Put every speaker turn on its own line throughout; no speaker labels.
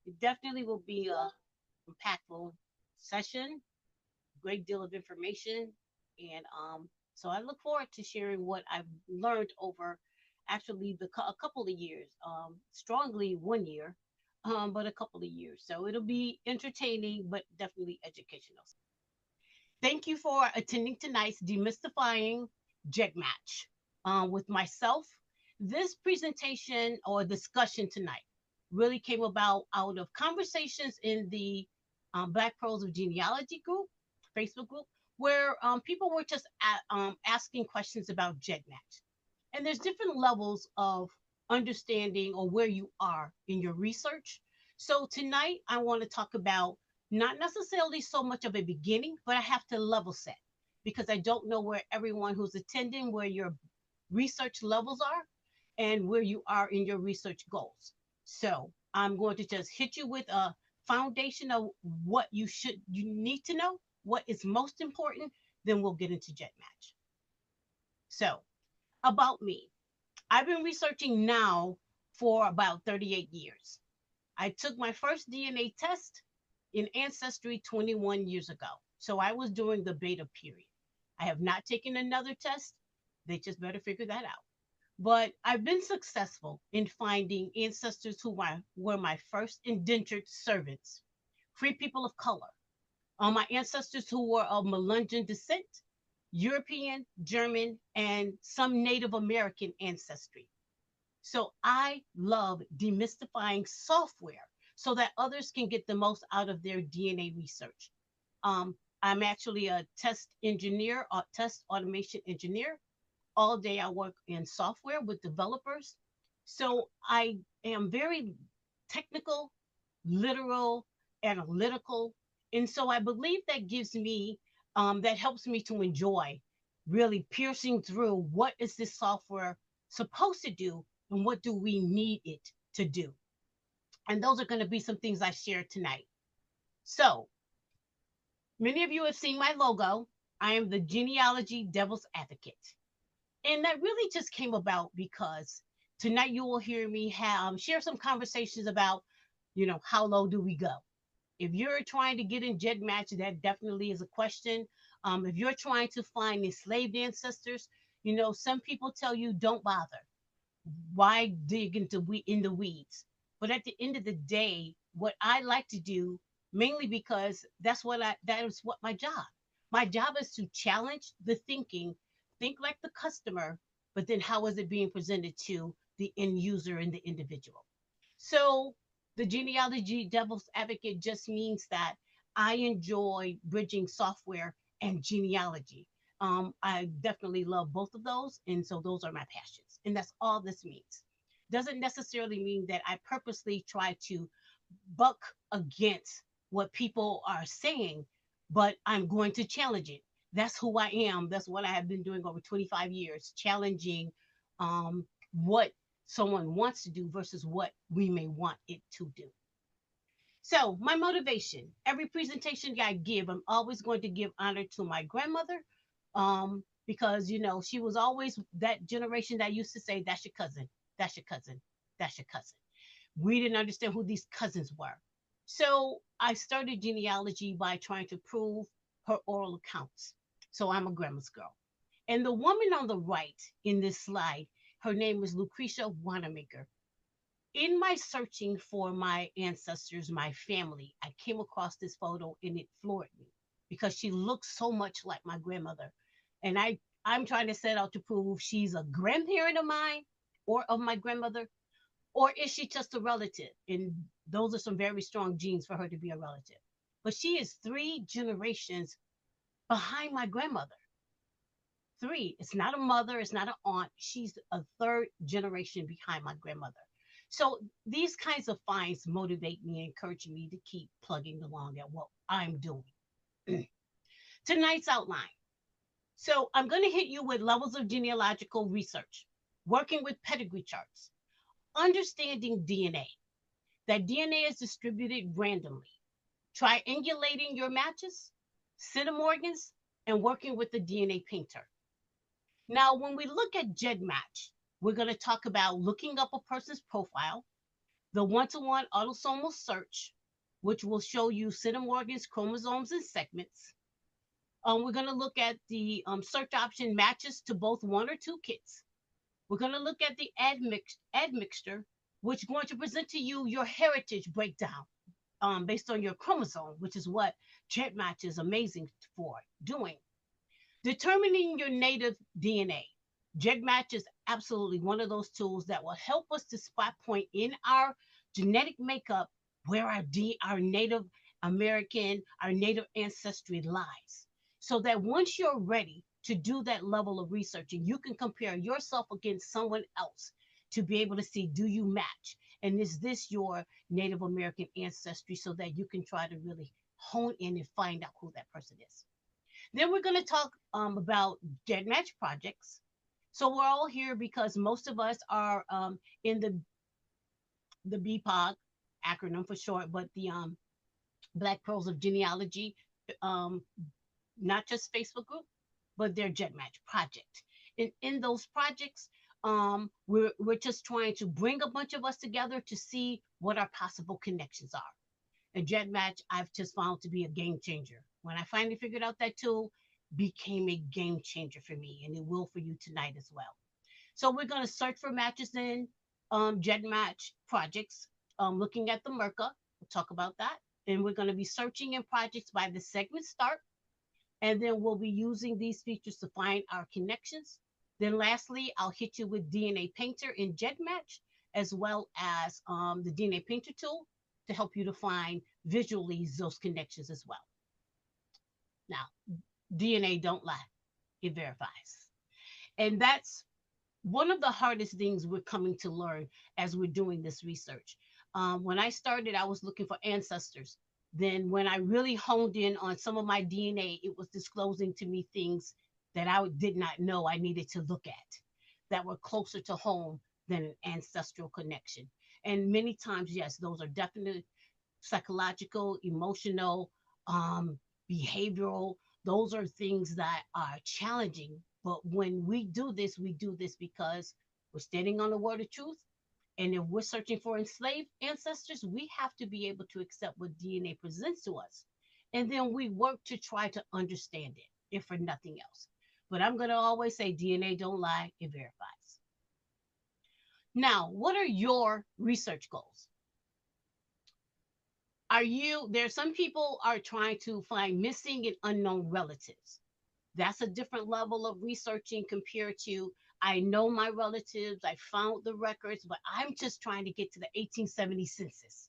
It definitely will be a impactful session, great deal of information, and so I look forward to sharing what I've learned over actually a couple of years, strongly 1 year, but a couple of years. So it'll be entertaining, but definitely educational. Thank you for attending tonight's Demystifying Gedmatch with myself. This presentation or discussion tonight really came about out of conversations in the Black Pearls of Genealogy group, Facebook group, where people were just asking questions about Gedmatch. And there's different levels of understanding or where you are in your research. So tonight I want to talk about not necessarily so much of a beginning, but I have to level set because I don't know where everyone who's attending, where your research levels are and where you are in your research goals. So I'm going to just hit you with a foundation of what you need to know, what is most important, then we'll get into Gedmatch. So about me. I've been researching now for about 38 years. I took my first DNA test in Ancestry 21 years ago. So I was during the beta period. I have not taken another test. They just better figure that out. But I've been successful in finding ancestors who were my first indentured servants, free people of color, my ancestors who were of Melungeon descent, European, German, and some Native American ancestry. So I love demystifying software so that others can get the most out of their DNA research. I'm actually a test engineer, a test automation engineer. All day I work in software with developers. So I am very technical, literal, analytical. And so I believe that gives me, that helps me to enjoy really piercing through what is this software supposed to do and what do we need it to do. And those are going to be some things I share tonight. So many of you have seen my logo. I am the genealogy devil's advocate. And that really just came about because tonight you will hear me share some conversations about, how low do we go? If you're trying to get in Gedmatch, that definitely is a question. If you're trying to find enslaved ancestors, some people tell you don't bother. Why dig in the weeds? But at the end of the day, what I like to do, mainly because that is what my job. My job is to challenge the thinking, think like the customer, but then how is it being presented to the end user and the individual? So the genealogy devil's advocate just means that I enjoy bridging software and genealogy. I definitely love both of those. And so those are my passions. And that's all this means. Doesn't necessarily mean that I purposely try to buck against what people are saying, but I'm going to challenge it. That's who I am. That's what I have been doing over 25 years, challenging what someone wants to do versus what we may want it to do. So, my motivation every presentation I give, I'm always going to give honor to my grandmother because, she was always that generation that used to say, that's your cousin, that's your cousin, that's your cousin. We didn't understand who these cousins were. So, I started genealogy by trying to prove her oral accounts. So, I'm a grandma's girl. And the woman on the right in this slide, her name is Lucretia Wanamaker. In my searching for my ancestors, my family, I came across this photo and it floored me because she looks so much like my grandmother. And I'm trying to set out to prove she's a grandparent of mine or of my grandmother, or is she just a relative? And those are some very strong genes for her to be a relative. But she is 3 generations behind my grandmother. 3. It's not a mother, it's not an aunt. She's a 3rd generation behind my grandmother. So these kinds of finds motivate me and encourage me to keep plugging along at what I'm doing. Tonight's outline. So I'm going to hit you with levels of genealogical research, working with pedigree charts, understanding DNA, that DNA is distributed randomly, triangulating your matches, centimorgans, and working with the DNA painter. Now, when we look at Gedmatch, we're going to talk about looking up a person's profile, the one-to-one autosomal search, which will show you centimorgans, chromosomes, and segments. We're going to look at the search option matches to both one or two kits. We're going to look at the admixture, which is going to present to you your heritage breakdown based on your chromosome, which is what Gedmatch is amazing for doing. Determining your native DNA. Gedmatch is absolutely one of those tools that will help us to spot point in our genetic makeup where our Native American, our native ancestry lies. So that once you're ready to do that level of research and you can compare yourself against someone else to be able to see, do you match? And is this your Native American ancestry, so that you can try to really hone in and find out who that person is. Then we're going to talk about Gedmatch projects. So we're all here because most of us are in the BPOG acronym for short, but the Black Pearls of Genealogy, um, not just Facebook group, but their Gedmatch project. In those projects, we're just trying to bring a bunch of us together to see what our possible connections are. And Gedmatch, I've just found to be a game changer. When I finally figured out that tool, became a game changer for me, and it will for you tonight as well. So we're going to search for matches in Gedmatch projects, looking at the Merca. We'll talk about that. And we're going to be searching in projects by the segment start. And then we'll be using these features to find our connections. Then lastly, I'll hit you with DNA Painter in Gedmatch, as well as the DNA Painter tool to help you to find visually those connections as well. Now, DNA don't lie, it verifies. And that's one of the hardest things we're coming to learn as we're doing this research. When I started, I was looking for ancestors. Then, when I really honed in on some of my DNA, it was disclosing to me things that I did not know I needed to look at that were closer to home than an ancestral connection. And many times, yes, those are definitely psychological, emotional, behavioral. Those are things that are challenging. But when we do this because we're standing on the word of truth. And if we're searching for enslaved ancestors, we have to be able to accept what DNA presents to us. And then we work to try to understand it, if for nothing else. But I'm going to always say DNA don't lie, it verifies. Now, what are your research goals? There are some people are trying to find missing and unknown relatives. That's a different level of researching compared to, I know my relatives, I found the records, but I'm just trying to get to the 1870 census.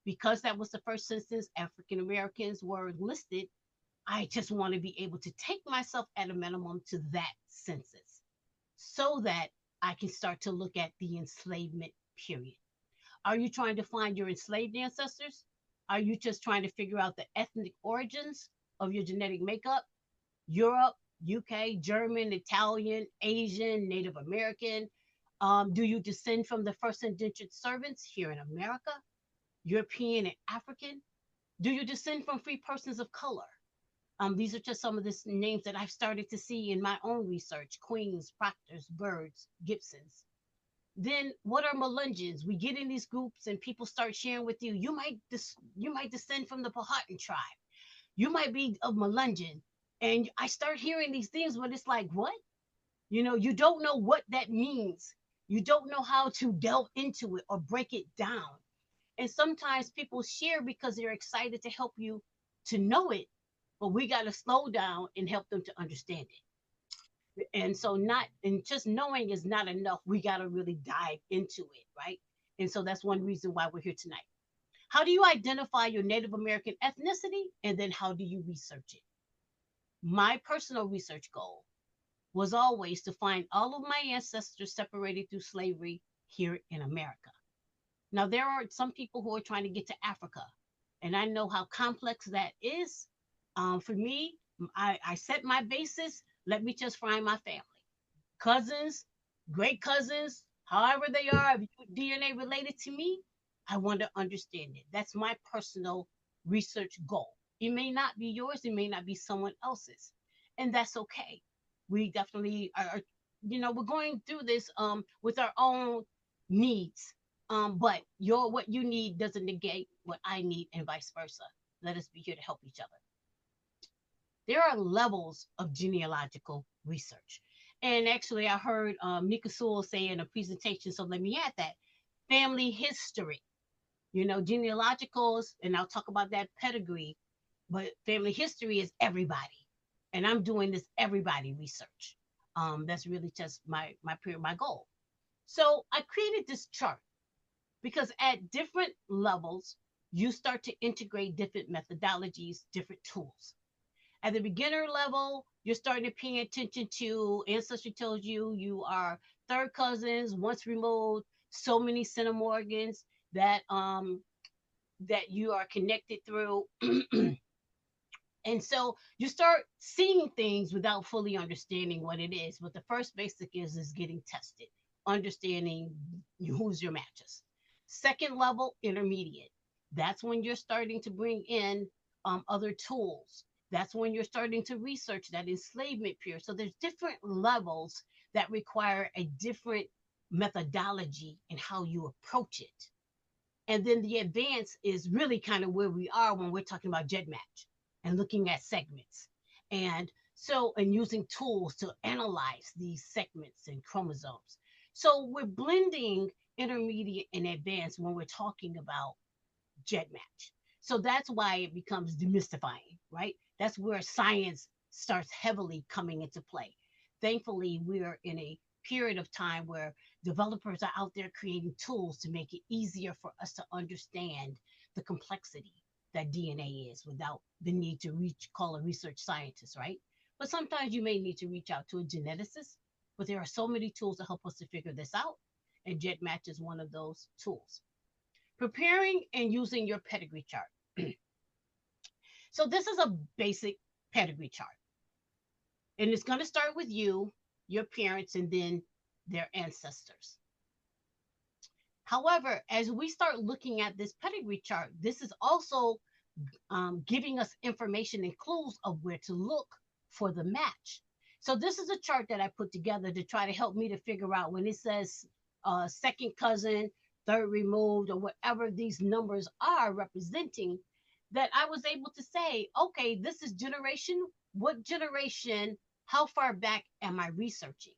Because that was the first census African Americans were listed, I just want to be able to take myself at a minimum to that census so that I can start to look at the enslavement period. Are you trying to find your enslaved ancestors? Are you just trying to figure out the ethnic origins of your genetic makeup? Europe, UK, German, Italian, Asian, Native American? Do you descend from the first indentured servants here in America? European and African? Do you descend from free persons of color? These are just some of the names that I've started to see in my own research: Queens, Proctors, Birds, Gibsons. Then what are Melungeons? We get in these groups and people start sharing with you. You might descend from the Powhatan tribe. You might be of Melungeon. And I start hearing these things, but it's like, what? You don't know what that means. You don't know how to delve into it or break it down. And sometimes people share because they're excited to help you to know it, but we got to slow down and help them to understand it. And so just knowing is not enough. We got to really dive into it, right? And so that's one reason why we're here tonight. How do you identify your Native American ethnicity? And then how do you research it? My personal research goal was always to find all of my ancestors separated through slavery here in America. Now, there are some people who are trying to get to Africa, and I know how complex that is. For me, I set my basis. Let me just find my family, cousins, great cousins, however they are, if DNA related to me, I want to understand it. That's my personal research goal. It may not be yours, it may not be someone else's, and that's okay. We definitely are, we're going through this with our own needs. But what you need doesn't negate what I need, and vice versa. Let us be here to help each other. There are levels of genealogical research. And actually, I heard Nika Sewell say in a presentation, so let me add that family history, genealogicals, and I'll talk about that pedigree, but family history is everybody. And I'm doing this everybody research. That's really just my goal. So I created this chart because at different levels, you start to integrate different methodologies, different tools. At the beginner level, you're starting to pay attention to ancestry tells you you are third cousins, once removed, so many centimorgans that you are connected through. And so you start seeing things without fully understanding what it is. But the first basic is getting tested, understanding who's your matches. Second level, intermediate. That's when you're starting to bring in other tools. That's when you're starting to research that enslavement period. So there's different levels that require a different methodology in how you approach it. And then the advance is really kind of where we are when we're talking about Gedmatch and looking at segments. And using tools to analyze these segments and chromosomes. So we're blending intermediate and advanced when we're talking about Gedmatch. So that's why it becomes demystifying, right? That's where science starts heavily coming into play. Thankfully, we're in a period of time where developers are out there creating tools to make it easier for us to understand the complexity that DNA is without the need to call a research scientist, right? But sometimes you may need to reach out to a geneticist, but there are so many tools to help us to figure this out, and Gedmatch is one of those tools. Preparing and using your pedigree chart. So this is a basic pedigree chart. And it's going to start with you, your parents, and then their ancestors. However, as we start looking at this pedigree chart, this is also giving us information and clues of where to look for the match. So this is a chart that I put together to try to help me to figure out when it says second cousin, third removed, or whatever these numbers are representing, that I was able to say, okay, this is generation. What generation? How far back am I researching?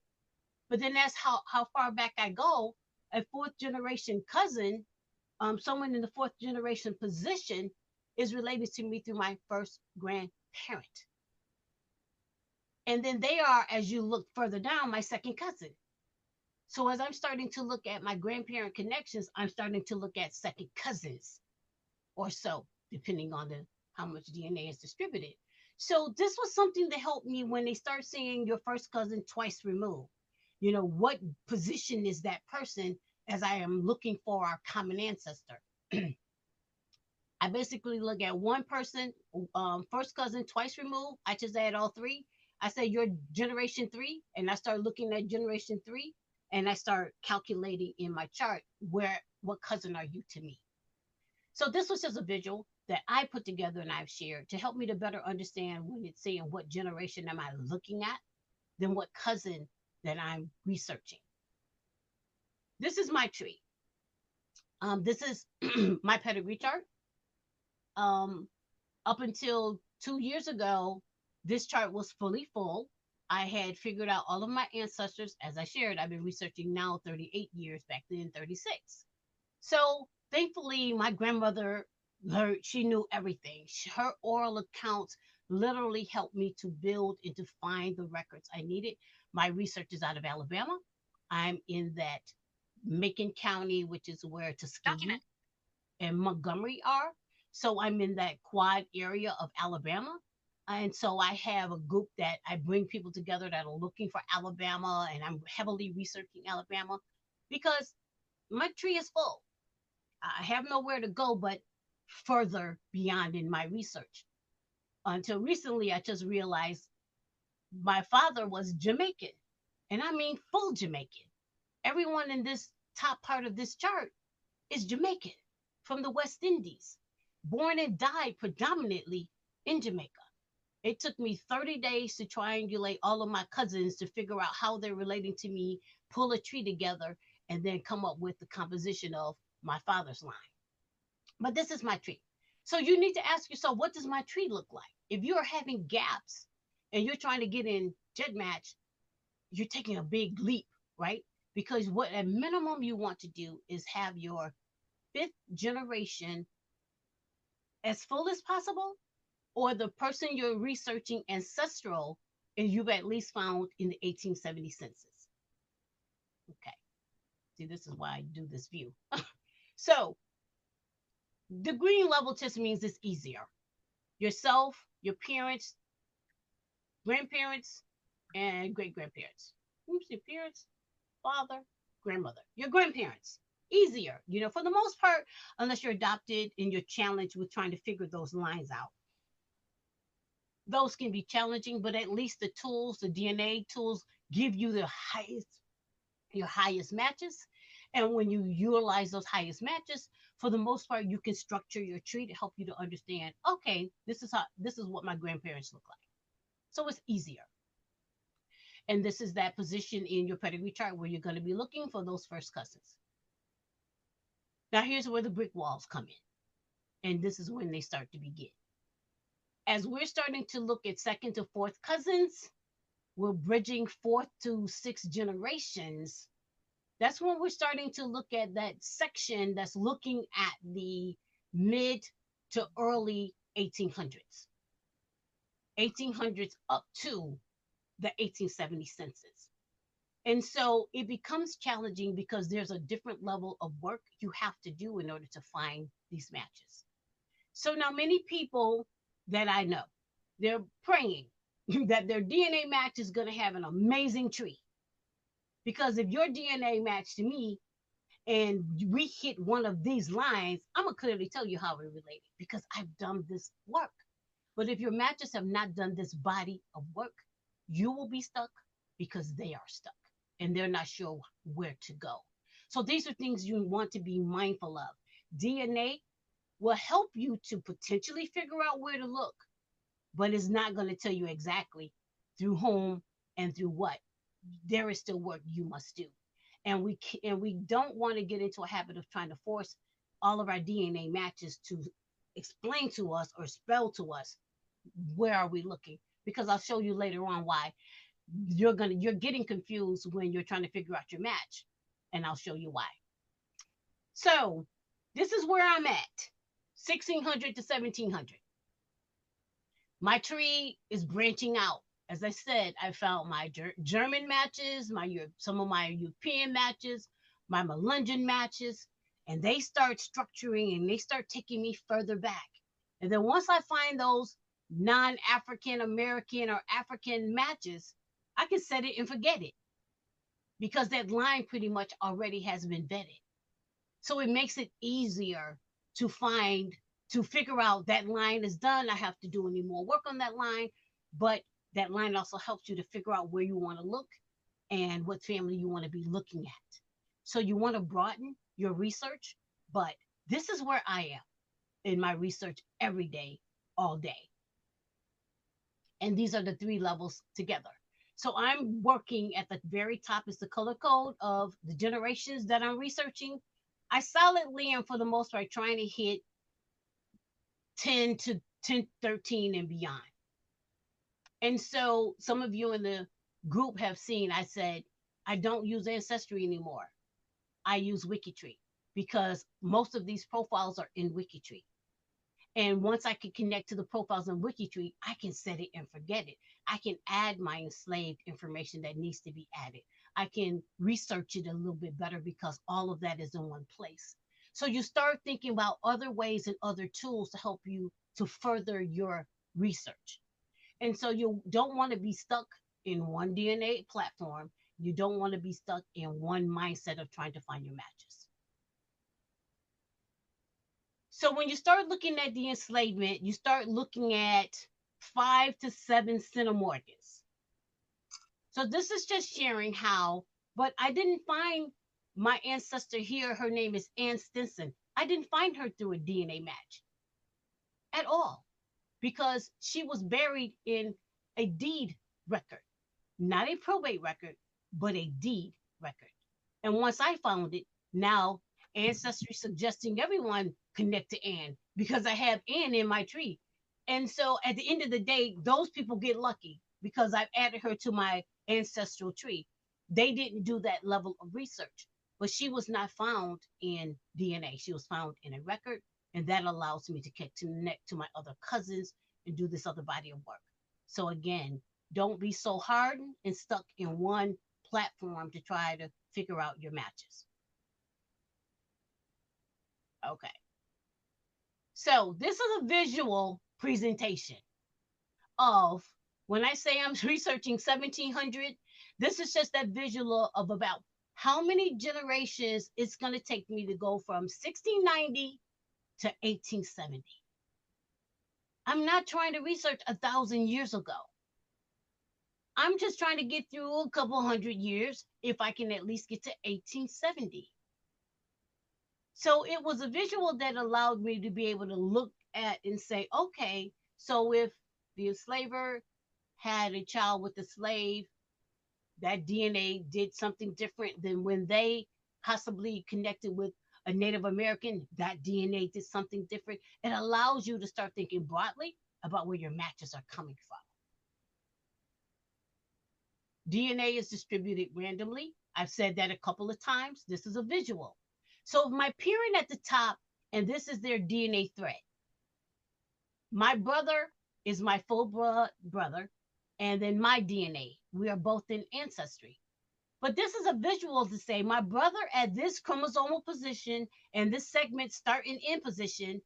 But then that's how far back I go. A fourth generation cousin, someone in the fourth generation position, is related to me through my first grandparent. And then they are, as you look further down, my second cousin. So as I'm starting to look at my grandparent connections, I'm starting to look at second cousins or so, depending on how much DNA is distributed. So this was something that helped me when they start saying your first cousin twice removed. What position is that person as I am looking for our common ancestor? I basically look at one person, first cousin twice removed. I just add all three. I say you're generation 3, and I start looking at generation 3, and I start calculating in my chart what cousin are you to me. So this was just a visual that I put together and I've shared to help me to better understand when it's saying what generation am I looking at, then what cousin that I'm researching. This is my tree. This is my pedigree chart. Up until 2 years ago, this chart was fully full. I had figured out all of my ancestors. As I shared, I've been researching now 38 years, back then 36. So thankfully, my grandmother, she knew everything. Her oral accounts literally helped me to build and to find the records I needed. My research is out of Alabama. I'm in that Macon County, which is where Tuskegee and Montgomery are. So I'm in that quad area of Alabama. And so I have a group that I bring people together that are looking for Alabama, and I'm heavily researching Alabama because my tree is full. I have nowhere to go but further beyond in my research. Until recently, I just realized my father was Jamaican, and I mean full Jamaican. Everyone in this top part of this chart is Jamaican from the West Indies, born and died predominantly in Jamaica. It took me 30 days to triangulate all of my cousins to figure out how they're relating to me, pull a tree together, and then come up with the composition of my father's line. But this is my tree. So you need to ask yourself, what does my tree look like? If you are having gaps and you're trying to get in Gedmatch, you're taking a big leap, right? Because what at minimum you want to do is have your fifth generation as full as possible, or the person you're researching ancestral, and you've at least found in the 1870 census. Okay. See, this is why I do this view. So the green level just means it's easier. Yourself, your parents, grandparents, and great grandparents. Oops, your parents, father, grandmother, your grandparents. Easier, for the most part, unless you're adopted and you're challenged with trying to figure those lines out. Those can be challenging, but at least the tools, the DNA tools, give you your highest matches. And when you utilize those highest matches, for the most part, you can structure your tree to help you to understand, okay, this is what my grandparents look like. So it's easier. And this is that position in your pedigree chart where you're going to be looking for those first cousins. Now here's where the brick walls come in. And this is when they start to begin. As we're starting to look at second to fourth cousins, we're bridging fourth to sixth generations. That's when we're starting to look at that section that's looking at the mid to early 1800s. 1800s up to the 1870 census. And so it becomes challenging because there's a different level of work you have to do in order to find these matches. So now many people that I know, they're praying that their DNA match is going to have an amazing tree. Because if your DNA matched to me and we hit one of these lines, I'm going to clearly tell you how we're related because I've done this work. But if your matches have not done this body of work, you will be stuck because they are stuck and they're not sure where to go. So these are things you want to be mindful of. DNA will help you to potentially figure out where to look, but it's not going to tell you exactly through whom and through what. There is still work you must do. And we don't want to get into a habit of trying to force all of our DNA matches to explain to us or spell to us where are we looking, because I'll show you later on why you're getting confused when you're trying to figure out your match, and I'll show you why. So this is where I'm at, 1600 to 1700. My tree is branching out. As I said, I found my German matches, some of my European matches, my Melungeon matches, and they start structuring and they start taking me further back. And then once I find those non-African American or African matches, I can set it and forget it because that line pretty much already has been vetted. So it makes it easier to figure out that line is done. I have to do any more work on that line, but that line also helps you to figure out where you want to look and what family you want to be looking at. So you want to broaden your research, but this is where I am in my research every day, all day. And these are the three levels together. So I'm working at the very top is the color code of the generations that I'm researching. I solidly am, for the most part, trying to hit 10 to 10, 13 and beyond. And so some of you in the group have seen, I said, I don't use Ancestry anymore. I use WikiTree because most of these profiles are in WikiTree. And once I can connect to the profiles in WikiTree, I can set it and forget it. I can add my enslaved information that needs to be added. I can research it a little bit better because all of that is in one place. So you start thinking about other ways and other tools to help you to further your research. And so you don't want to be stuck in one DNA platform. You don't want to be stuck in one mindset of trying to find your matches. So when you start looking at the enslavement, you start looking at 5 to 7 centimorgans. So this is just sharing how, but I didn't find my ancestor here. Her name is Ann Stinson. I didn't find her through a DNA match at all because she was buried in a deed record, not a probate record, but a deed record. And once I found it, now Ancestry suggesting everyone connect to Ann because I have Ann in my tree. And so at the end of the day, those people get lucky because I've added her to my ancestral tree. They didn't do that level of research, but she was not found in DNA. She was found in a record, and that allows me to connect to my other cousins and do this other body of work. So again, don't be so hardened and stuck in one platform to try to figure out your matches. Okay. So this is a visual presentation of when I say I'm researching 1700, this is just that visual of about how many generations it's going to take me to go from 1690 to 1870. I'm not trying to research 1,000 years ago. I'm just trying to get through a couple hundred years if I can at least get to 1870. So it was a visual that allowed me to be able to look at and say, okay, so if the enslaver had a child with a slave, that DNA did something different than when they possibly connected with a Native American, that DNA did something different. It allows you to start thinking broadly about where your matches are coming from. DNA is distributed randomly. I've said that a couple of times. This is a visual. So my parent at the top, and this is their DNA thread. My brother is my full blood brother, and then my DNA. We are both in ancestry. But this is a visual to say my brother at this chromosomal position and this segment starting in position,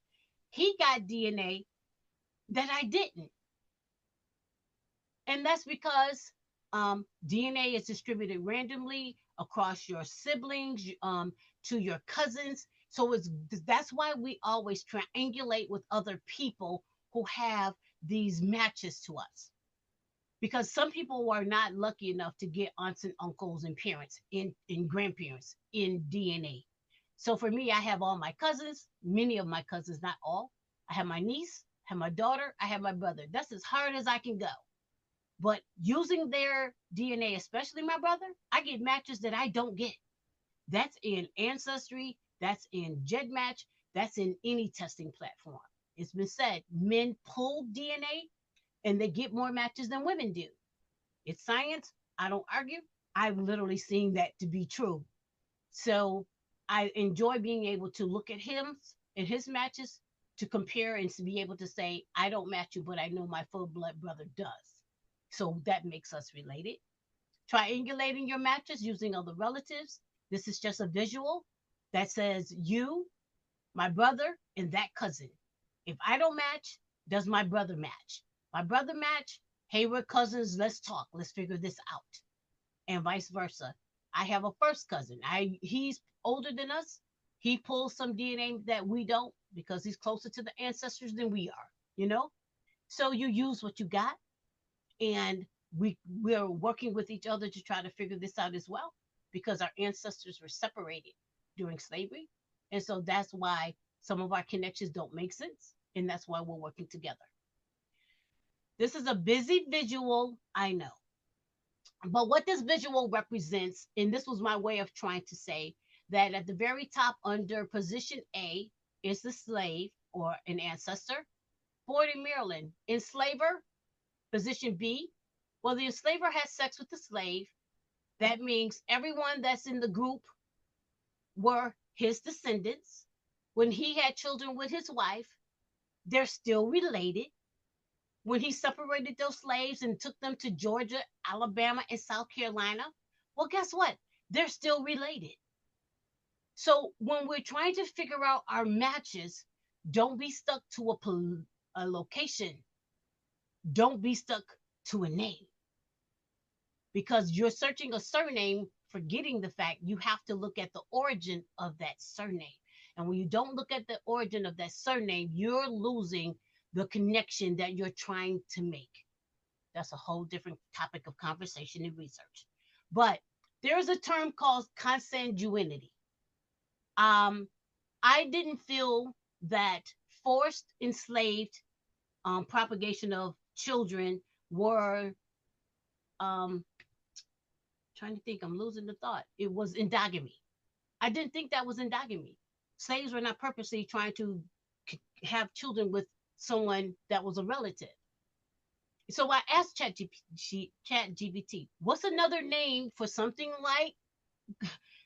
he got DNA that I didn't. And that's because DNA is distributed randomly across your siblings, to your cousins. So that's why we always triangulate with other people who have these matches to us. Because some people are not lucky enough to get aunts and uncles and parents in grandparents in DNA. So for me, I have all my cousins, many of my cousins, not all. I have my niece, I have my daughter, I have my brother. That's as hard as I can go. But using their DNA, especially my brother, I get matches that I don't get. That's in Ancestry, that's in Gedmatch, that's in any testing platform. It's been said men pull DNA and they get more matches than women do. It's science. I don't argue. I've literally seen that to be true. So I enjoy being able to look at him and his matches to compare and to be able to say, I don't match you, but I know my full blood brother does. So that makes us related. Triangulating your matches using other relatives. This is just a visual that says you, my brother, and that cousin. If I don't match, does my brother match? My brother match, hey, we're cousins, let's talk, let's figure this out. And vice versa. I have a first cousin. He's older than us. He pulls some DNA that we don't because he's closer to the ancestors than we are, you know? So you use what you got, and we're working with each other to try to figure this out as well because our ancestors were separated during slavery. And so that's why some of our connections don't make sense. And that's why we're working together. This is a busy visual, I know. But what this visual represents, and this was my way of trying to say that at the very top under position A is the slave or an ancestor. Born in Maryland, enslaver, position B. Well, the enslaver has sex with the slave. That means everyone that's in the group were his descendants. When he had children with his wife, they're still related. When he separated those slaves and took them to Georgia, Alabama, and South Carolina, well, guess what? They're still related. So when we're trying to figure out our matches, don't be stuck to a location. Don't be stuck to a name. Because you're searching a surname, forgetting the fact you have to look at the origin of that surname. And when you don't look at the origin of that surname, you're losing the connection that you're trying to make. That's a whole different topic of conversation and research. But there's a term called consanguinity. I didn't feel that forced enslaved propagation of children were Trying to think, I'm losing the thought. It was endogamy. I didn't think that was endogamy. Slaves were not purposely trying to have children with someone that was a relative. So I asked ChatGPT, what's another name for something like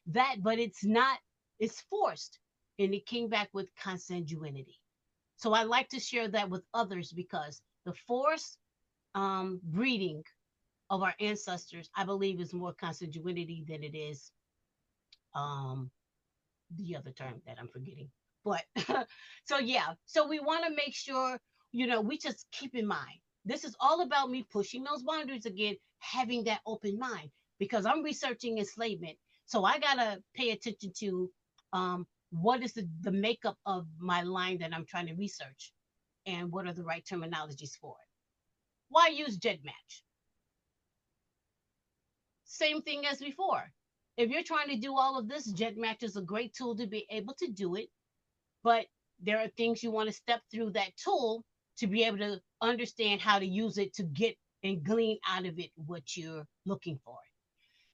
that, but it's not, it's forced. And it came back with consanguinity. So I like to share that with others because the forced breeding of our ancestors, I believe, is more consanguinity than it is um, the other term that I'm forgetting. But so yeah, so we want to make sure, we just keep in mind. This is all about me pushing those boundaries again, having that open mind because I'm researching enslavement. So I gotta pay attention to what is the makeup of my line that I'm trying to research and what are the right terminologies for it. Why use Gedmatch? Same thing as before. If you're trying to do all of this, Gedmatch is a great tool to be able to do it. But there are things you want to step through that tool to be able to understand how to use it to get and glean out of it what you're looking for.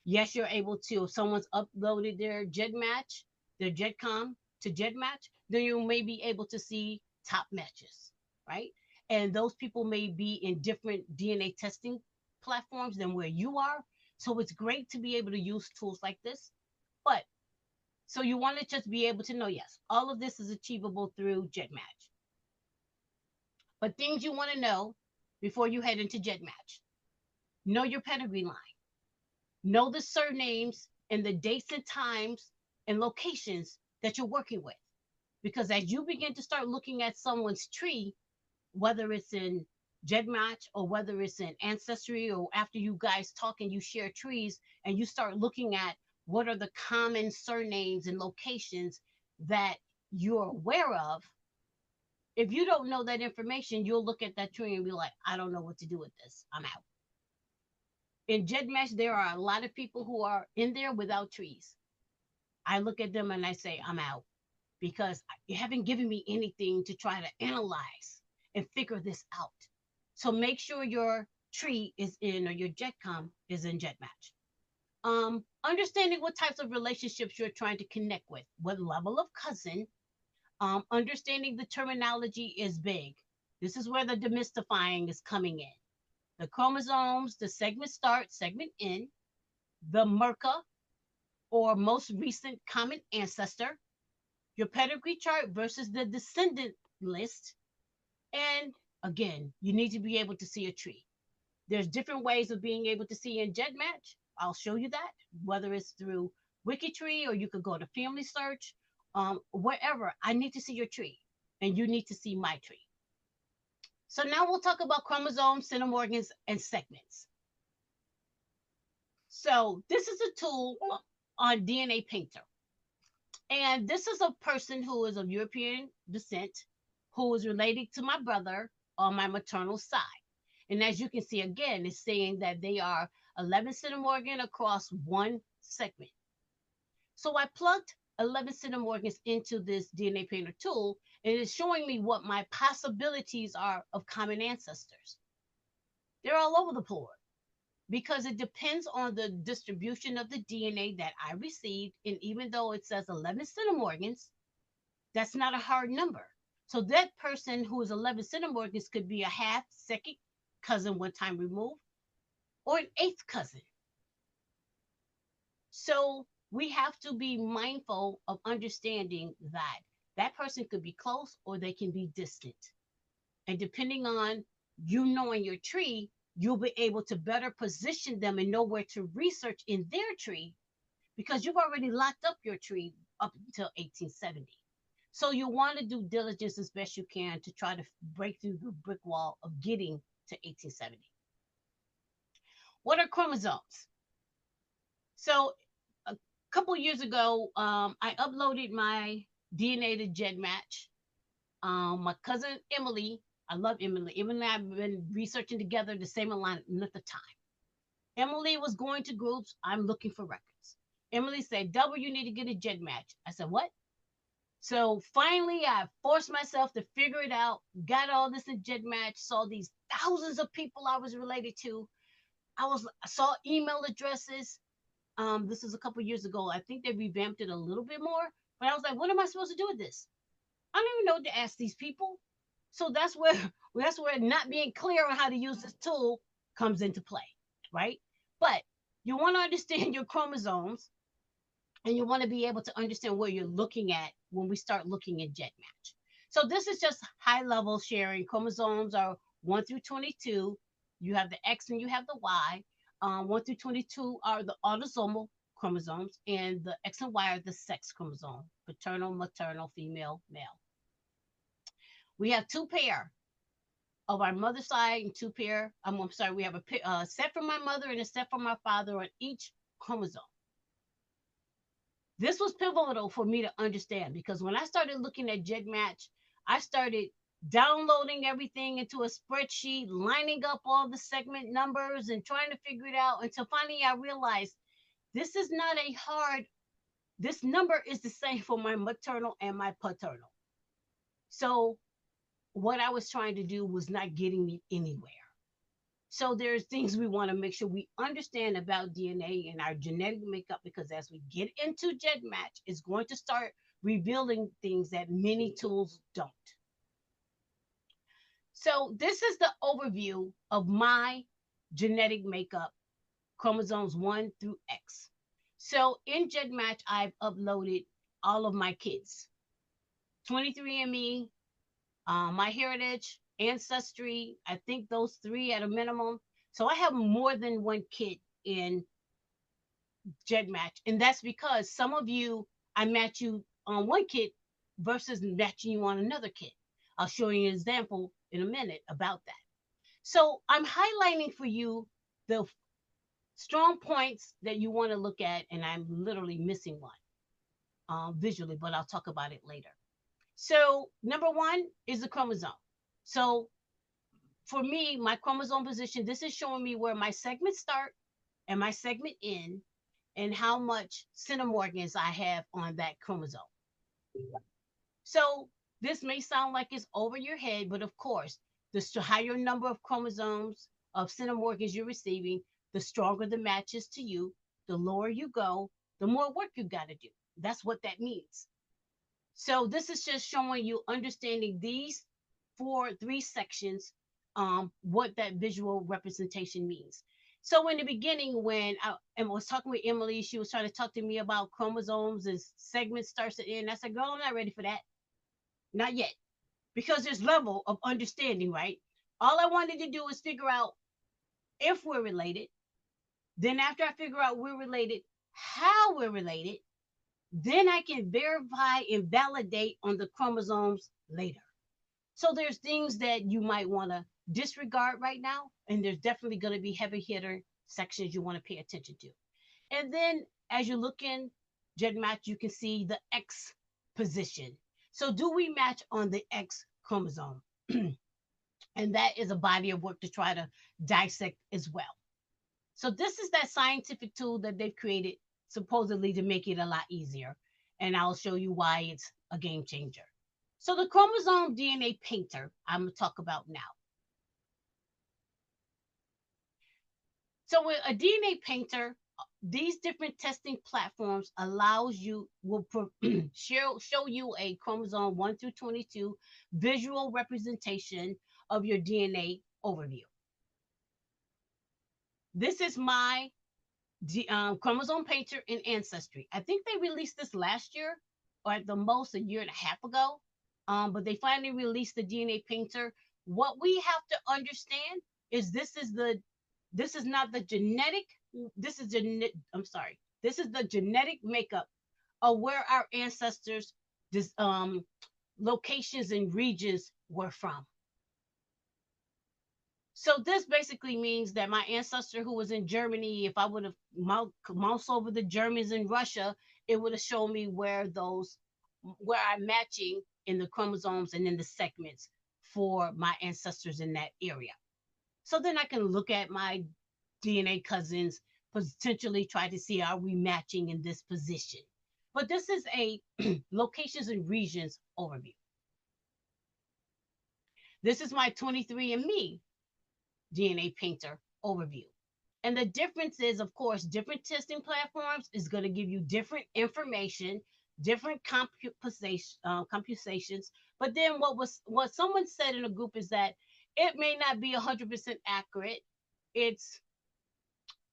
Yes, you're able to. If someone's uploaded their Gedmatch, their Gedcom to Gedmatch, then you may be able to see top matches, right? And those people may be in different DNA testing platforms than where you are. So it's great to be able to use tools like this. But so you want to just be able to know, yes, all of this is achievable through Gedmatch. But things you want to know before you head into Gedmatch. Know your pedigree line. Know the surnames and the dates and times and locations that you're working with. Because as you begin to start looking at someone's tree, whether it's in Gedmatch or whether it's in Ancestry or after you guys talk and you share trees and you start looking at what are the common surnames and locations that you're aware of, if you don't know that information, you'll look at that tree and be like, I don't know what to do with this. I'm out. In Gedmatch, there are a lot of people who are in there without trees. I look at them and I say, I'm out because you haven't given me anything to try to analyze and figure this out. So make sure your tree is in or your Gedcom is in Gedmatch. Understanding what types of relationships you're trying to connect with, what level of cousin, understanding the terminology is big. This is where the demystifying is coming in. The chromosomes, the segment start, segment end, the MERCA or most recent common ancestor, your pedigree chart versus the descendant list. And again, you need to be able to see a tree. There's different ways of being able to see in Gedmatch. I'll show you that, whether it's through Wikitree or you could go to Family Search, wherever. I need to see your tree, and you need to see my tree. So now we'll talk about chromosomes, centimorgans, and segments. So this is a tool on DNA Painter. And this is a person who is of European descent, who is related to my brother on my maternal side. And as you can see, again, it's saying that they are 11 centimorgan across one segment. So I plugged 11 centimorgans into this DNA Painter tool, and it's showing me what my possibilities are of common ancestors. They're all over the board because it depends on the distribution of the DNA that I received. And even though it says 11 centimorgans, that's not a hard number. So that person who is 11 centimorgans could be a half, second cousin one time removed, or an eighth cousin. So we have to be mindful of understanding that that person could be close or they can be distant. And depending on you knowing your tree, you'll be able to better position them and know where to research in their tree because you've already locked up your tree up until 1870. So you want to do diligence as best you can to try to break through the brick wall of getting to 1870. What are chromosomes? So a couple years ago, I uploaded my DNA to Gedmatch. My cousin Emily, I love Emily. Emily and I have been researching together the same length of time. Emily was going to groups. I'm looking for records. Emily said, "Double, you need to get a Gedmatch." I said, "What?" So finally, I forced myself to figure it out, got all this in Gedmatch, saw these thousands of people I was related to. I saw email addresses. This is a couple years ago. I think they revamped it a little bit more. But I was like, what am I supposed to do with this? I don't even know what to ask these people. So that's where not being clear on how to use this tool comes into play, right? But you want to understand your chromosomes, and you want to be able to understand what you're looking at when we start looking at Gedmatch. So this is just high level sharing. Chromosomes are 1 through 22. You have the X and you have the Y. 1 through 22 are the autosomal chromosomes, and the X and Y are the sex chromosome: paternal, maternal, female, male. We have two pair of our mother's side and two pair. I'm sorry, we have a set from my mother and a set from my father on each chromosome. This was pivotal for me to understand, because when I started looking at Gedmatch, I started downloading everything into a spreadsheet, lining up all the segment numbers and trying to figure it out, until finally I realized this is not a hard, this number is the same for my maternal and my paternal. So what I was trying to do was not getting me anywhere. So there's things we want to make sure we understand about DNA and our genetic makeup, because as we get into Gedmatch, it's going to start revealing things that many tools don't. So this is the overview of my genetic makeup, chromosomes 1 through X. So in Gedmatch, I've uploaded all of my kids. 23andMe, MyHeritage, Ancestry, I think those three at a minimum. So I have more than one kid in Gedmatch. And that's because some of you, I match you on one kid versus matching you on another kid. I'll show you an example in a minute about that. So I'm highlighting for you the strong points that you want to look at, and I'm literally missing one visually, but I'll talk about it later. So number one is the chromosome. So for me, my chromosome position, this is showing me where my segments start and my segment end, and how much centimorgans I have on that chromosome. So this may sound like it's over your head, but of course, the higher number of chromosomes of centimorgans you're receiving, the stronger the match is to you. The lower you go, the more work you got to do. That's what that means. So this is just showing you, understanding these three sections, what that visual representation means. So in the beginning, when I was talking with Emily, she was trying to talk to me about chromosomes and segments starts to end. I said, girl, I'm not ready for that. Not yet. Because there's level of understanding, right? All I wanted to do is figure out if we're related. Then after I figure out we're related, how we're related, then I can verify and validate on the chromosomes later. So there's things that you might want to disregard right now, and there's definitely going to be heavy hitter sections you want to pay attention to. And then as you look in Gedmatch, you can see the X position. So do we match on the X chromosome? And that is a body of work to try to dissect as well. So this is that scientific tool that they've created supposedly to make it a lot easier. And I'll show you why it's a game changer. So the chromosome DNA painter, I'm going to talk about now. So with a DNA painter, these different testing platforms will show you a chromosome 1 through 22 visual representation of your DNA overview. This is my chromosome painter in Ancestry. I think they released this last year, or at the most a year and a half ago. But they finally released the DNA painter. What we have to understand is this is not the genetic. This is the genetic makeup of where our ancestors, locations and regions were from. So this basically means that my ancestor who was in Germany, if I would have moused over the Germans in Russia, it would have shown me where I'm matching in the chromosomes and in the segments for my ancestors in that area. So then I can look at my DNA cousins, potentially try to see, are we matching in this position? But this is a locations and regions overview. This is my 23andMe DNA painter overview. And the difference is, of course, different testing platforms is going to give you different information, different computations. But then what someone said in a group is that it may not be 100% accurate. It's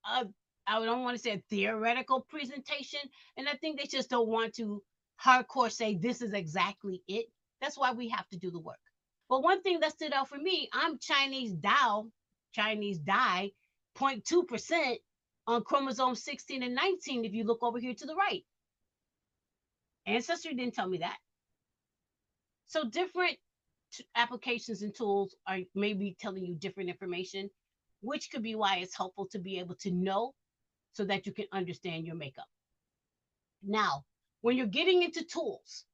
a, I don't want to say a theoretical presentation, and I think they just don't want to hardcore say this is exactly it. That's why we have to do the work. But one thing that stood out for me, I'm Chinese die 0.2% on chromosome 16 and 19 if you look over here to the right. Ancestry didn't tell me that. So different applications and tools are maybe telling you different information, which could be why it's helpful to be able to know so that you can understand your makeup. Now, when you're getting into tools,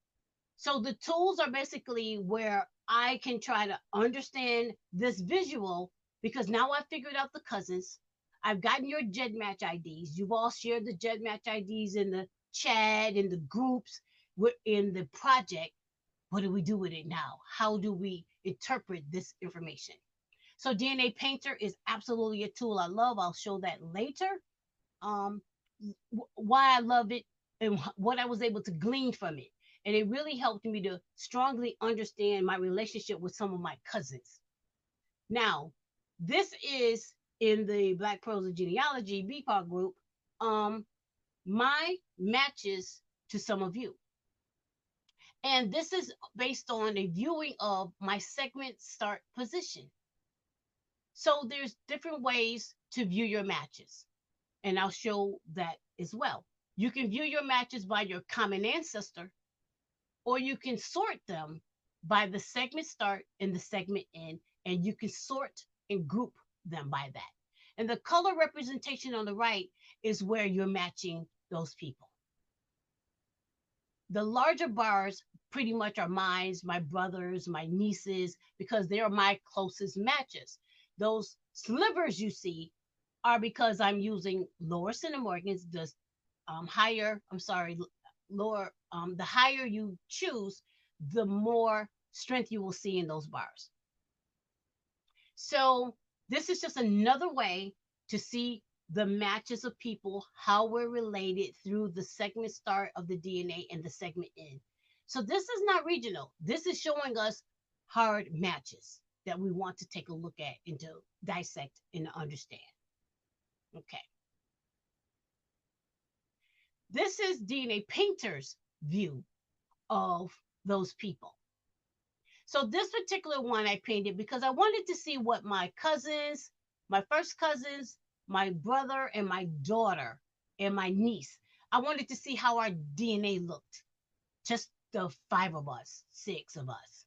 so the tools are basically where I can try to understand this visual because now I figured out the cousins. I've gotten your Gedmatch IDs. You've all shared the Gedmatch IDs in the chat, in the groups, in the project. What do we do with it now? How do we interpret this information? So DNA Painter is absolutely a tool I love. I'll show that later. Why I love it and what I was able to glean from it. And it really helped me to strongly understand my relationship with some of my cousins. Now, this is in the Black Pearls of Genealogy BPAR group, my matches to some of you. And this is based on a viewing of my segment start position. So there's different ways to view your matches. And I'll show that as well. You can view your matches by your common ancestor, or you can sort them by the segment start and the segment end, and you can sort and group them by that. And the color representation on the right is where you're matching those people. The larger bars pretty much are mine, my brothers, my nieces, because they're my closest matches. Those slivers you see are because I'm using lower centimorgans, the lower, the higher you choose, the more strength you will see in those bars. So this is just another way to see the matches of people, how we're related through the segment start of the DNA and the segment end. So this is not regional. This is showing us hard matches that we want to take a look at and to dissect and to understand. Okay. This is DNA Painter's view of those people. So this particular one I painted because I wanted to see what my cousins, my first cousins, my brother and my daughter and my niece, I wanted to see how our DNA looked. Just the 5 of us, 6 of us.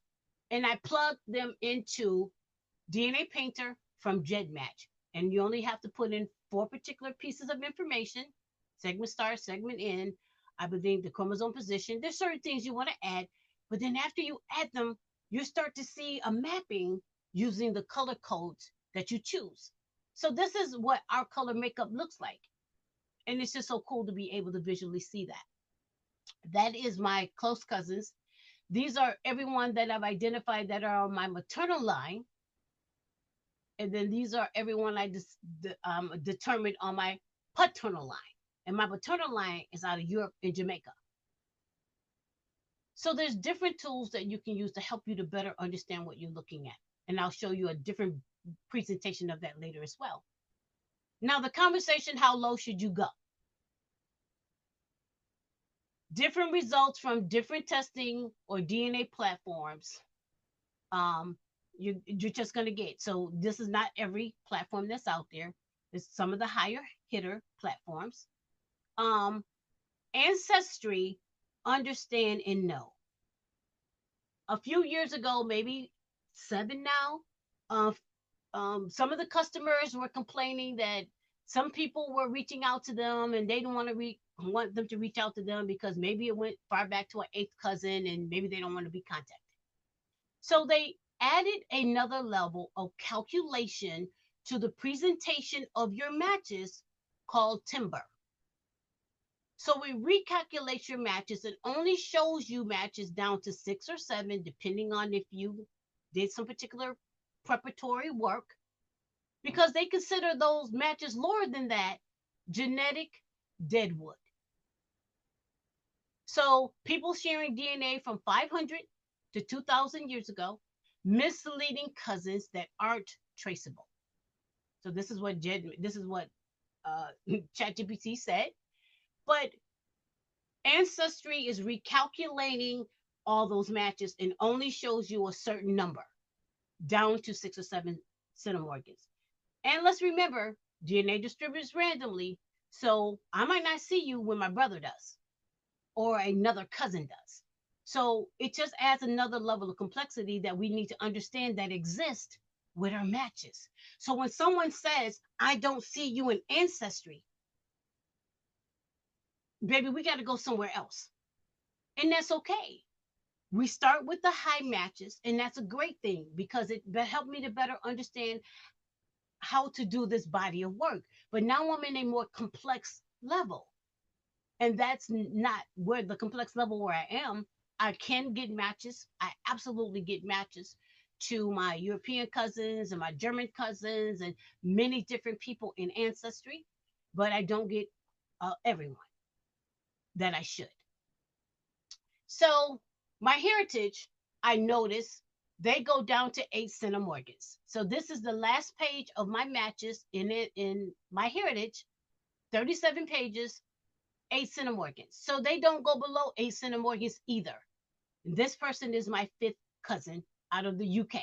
And I plugged them into DNA Painter from Gedmatch. And you only have to put in 4 particular pieces of information: segment start, segment end, I believe the chromosome position. There's certain things you want to add, but then after you add them, you start to see a mapping using the color codes that you choose. So this is what our color makeup looks like. And it's just so cool to be able to visually see that. That is my close cousins. These are everyone that I've identified that are on my maternal line. And then these are everyone I determined on my paternal line. And my paternal line is out of Europe and Jamaica. So there's different tools that you can use to help you to better understand what you're looking at. And I'll show you a different presentation of that later as well. Now the conversation, how low should you go? Different results from different testing or DNA platforms. You're just going to get. So this is not every platform that's out there. It's some of the higher hitter platforms. Ancestry, understand and know. A few years ago, maybe 7 now, some of the customers were complaining that some people were reaching out to them and they didn't want them to reach out to them because maybe it went far back to an 8th cousin and maybe they don't want to be contacted. So they added another level of calculation to the presentation of your matches called timber. So we recalculate your matches and only shows you matches down to 6 or 7, depending on if you did some particular preparatory work. because they consider those matches lower than that genetic deadwood. So people sharing DNA from 500 to 2,000 years ago, misleading cousins that aren't traceable. So this is what ChatGPT said. But Ancestry is recalculating all those matches and only shows you a certain number, down to 6 or 7 centimorgans. And let's remember, DNA distributes randomly, so I might not see you when my brother does or another cousin does. So it just adds another level of complexity that we need to understand that exists with our matches. So when someone says, I don't see you in Ancestry, baby, we got to go somewhere else. And that's okay. We start with the high matches, and that's a great thing because it helped me to better understand how to do this body of work. But now I'm in a more complex level, and that's not where the complex level where I am. I can get matches. I absolutely get matches to my European cousins and my German cousins and many different people in Ancestry, but I don't get everyone that I should. So my heritage, I notice they go down to 8 centimorgans. So this is the last page of my matches in my heritage, 37 pages, 8 centimorgans. So they don't go below 8 centimorgans either. This person is my 5th cousin out of the UK.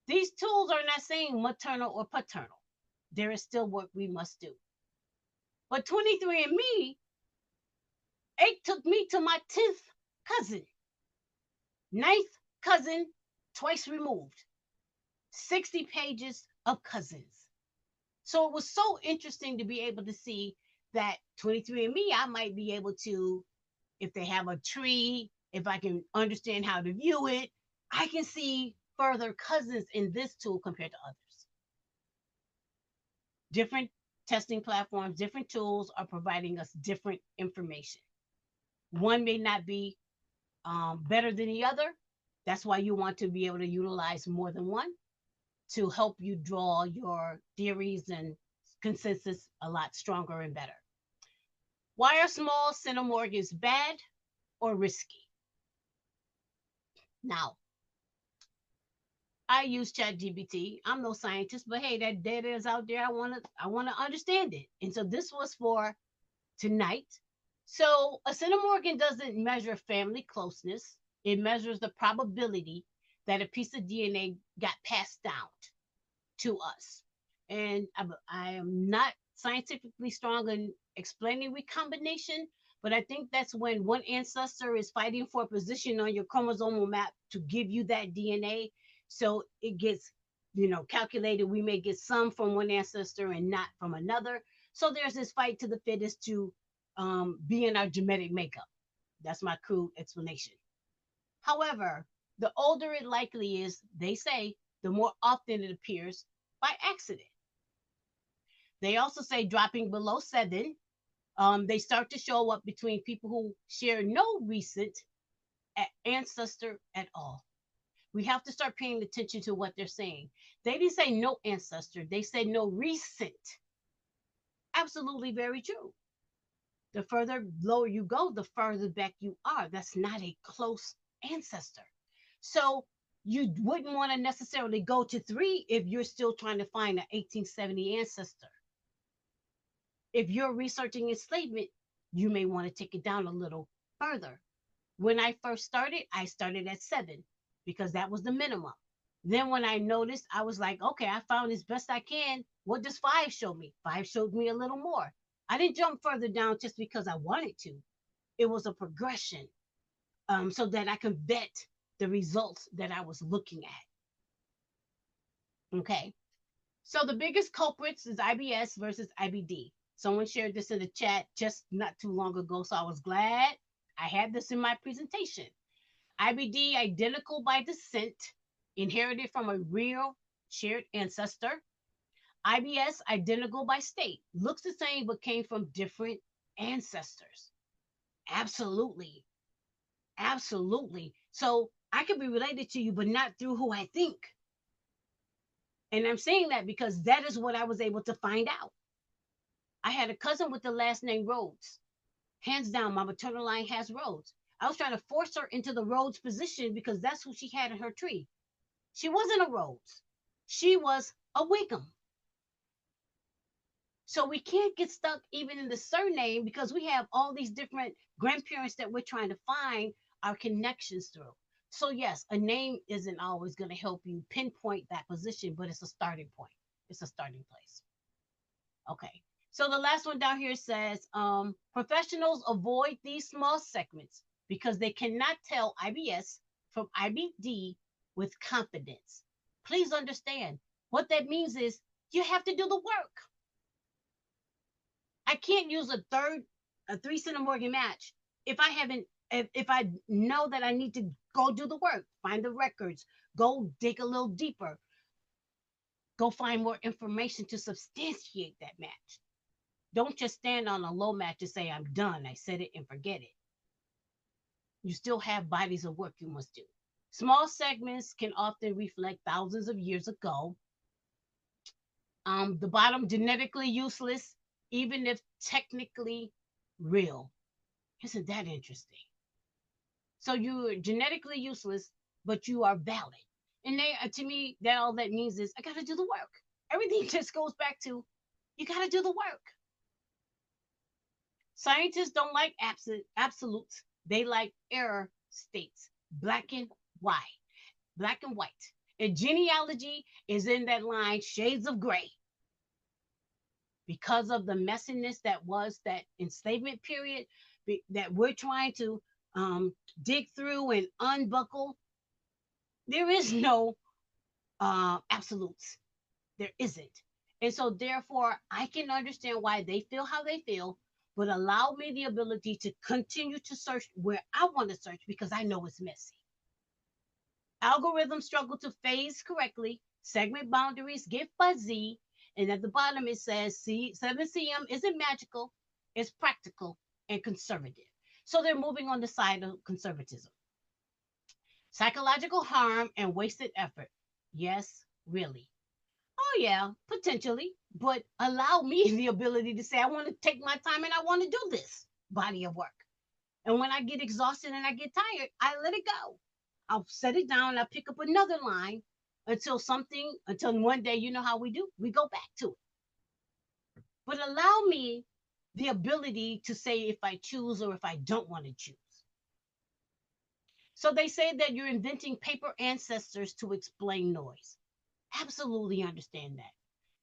These tools are not saying maternal or paternal. There is still work we must do. But 23andMe, it took me to my 10th cousin, 9th cousin, twice removed, 60 pages of cousins. So it was so interesting to be able to see that 23andMe, I might be able to, if they have a tree, if I can understand how to view it, I can see further cousins in this tool compared to others. Different testing platforms, different tools are providing us different information. One may not be better than the other. That's why you want to be able to utilize more than one to help you draw your theories and consensus a lot stronger and better. Why are small centimorgans bad or risky? Now, I use ChatGPT. I'm no scientist, but hey, that data is out there. I want to understand it. And so this was for tonight. So a centimorgan doesn't measure family closeness. It measures the probability that a piece of DNA got passed down to us. And I am not scientifically strong in explaining recombination, but I think that's when one ancestor is fighting for a position on your chromosomal map to give you that DNA. So it gets, calculated. We may get some from one ancestor and not from another. So there's this fight to the fittest to be in our genetic makeup. That's my crude explanation. However, the older it likely is, they say, the more often it appears by accident. They also say dropping below 7, they start to show up between people who share no recent ancestor at all. We have to start paying attention to what they're saying. They didn't say no ancestor, they said no recent. Absolutely very true. The further lower you go, the further back you are. That's not a close ancestor. So you wouldn't want to necessarily go to 3 if you're still trying to find an 1870 ancestor. If you're researching enslavement, you may want to take it down a little further. When I first started, I started at 7 because that was the minimum. Then when I noticed, I was like, okay, I found as best I can. What does 5 show me? 5 showed me a little more. I didn't jump further down just because I wanted to. It was a progression so that I could vet the results that I was looking at. Okay. So the biggest culprits is IBS versus IBD. Someone shared this in the chat just not too long ago, so I was glad I had this in my presentation. IBD, identical by descent, inherited from a real shared ancestor. IBS, identical by state, looks the same but came from different ancestors. Absolutely. Absolutely. So I could be related to you, but not through who I think. And I'm saying that because that is what I was able to find out. I had a cousin with the last name Rhodes. Hands down, my maternal line has Rhodes. I was trying to force her into the Rhodes position because that's who she had in her tree. She wasn't a Rhodes. She was a Wickham. So we can't get stuck even in the surname because we have all these different grandparents that we're trying to find our connections through. So yes, a name isn't always going to help you pinpoint that position, but it's a starting point. It's a starting place. Okay. So the last one down here says professionals avoid these small segments because they cannot tell IBS from IBD with confidence. Please understand what that means is you have to do the work. I can't use a 3 center Morgan match if I haven't, if I know that I need to go do the work, find the records, go dig a little deeper, go find more information to substantiate that match. Don't just stand on a low match and say, I'm done. I said it and forget it. You still have bodies of work you must do. Small segments can often reflect thousands of years ago. The bottom, genetically useless, even if technically real. Isn't that interesting? So you're genetically useless, but you are valid. And they, to me, that all that means is I got to do the work. Everything just goes back to you got to do the work. Scientists don't like absolutes. They like error states, black and white, black and white. And genealogy is in that line, shades of gray, because of the messiness that was that enslavement period that we're trying to dig through and unbuckle. There is no absolutes. There isn't. And so, therefore, I can understand why they feel how they feel, but allow me the ability to continue to search where I want to search because I know it's messy. Algorithms struggle to phase correctly, segment boundaries get fuzzy, and at the bottom it says 7cm isn't magical, it's practical and conservative. So they're moving on the side of conservatism. Psychological harm and wasted effort. Yes, really. Oh, yeah, potentially. But allow me the ability to say, I want to take my time and I want to do this body of work. And when I get exhausted and I get tired, I let it go. I'll set it down. I'll pick up another line until one day, you know how we do? We go back to it. But allow me the ability to say if I choose or if I don't want to choose. So they say that you're inventing paper ancestors to explain noise. Absolutely understand that.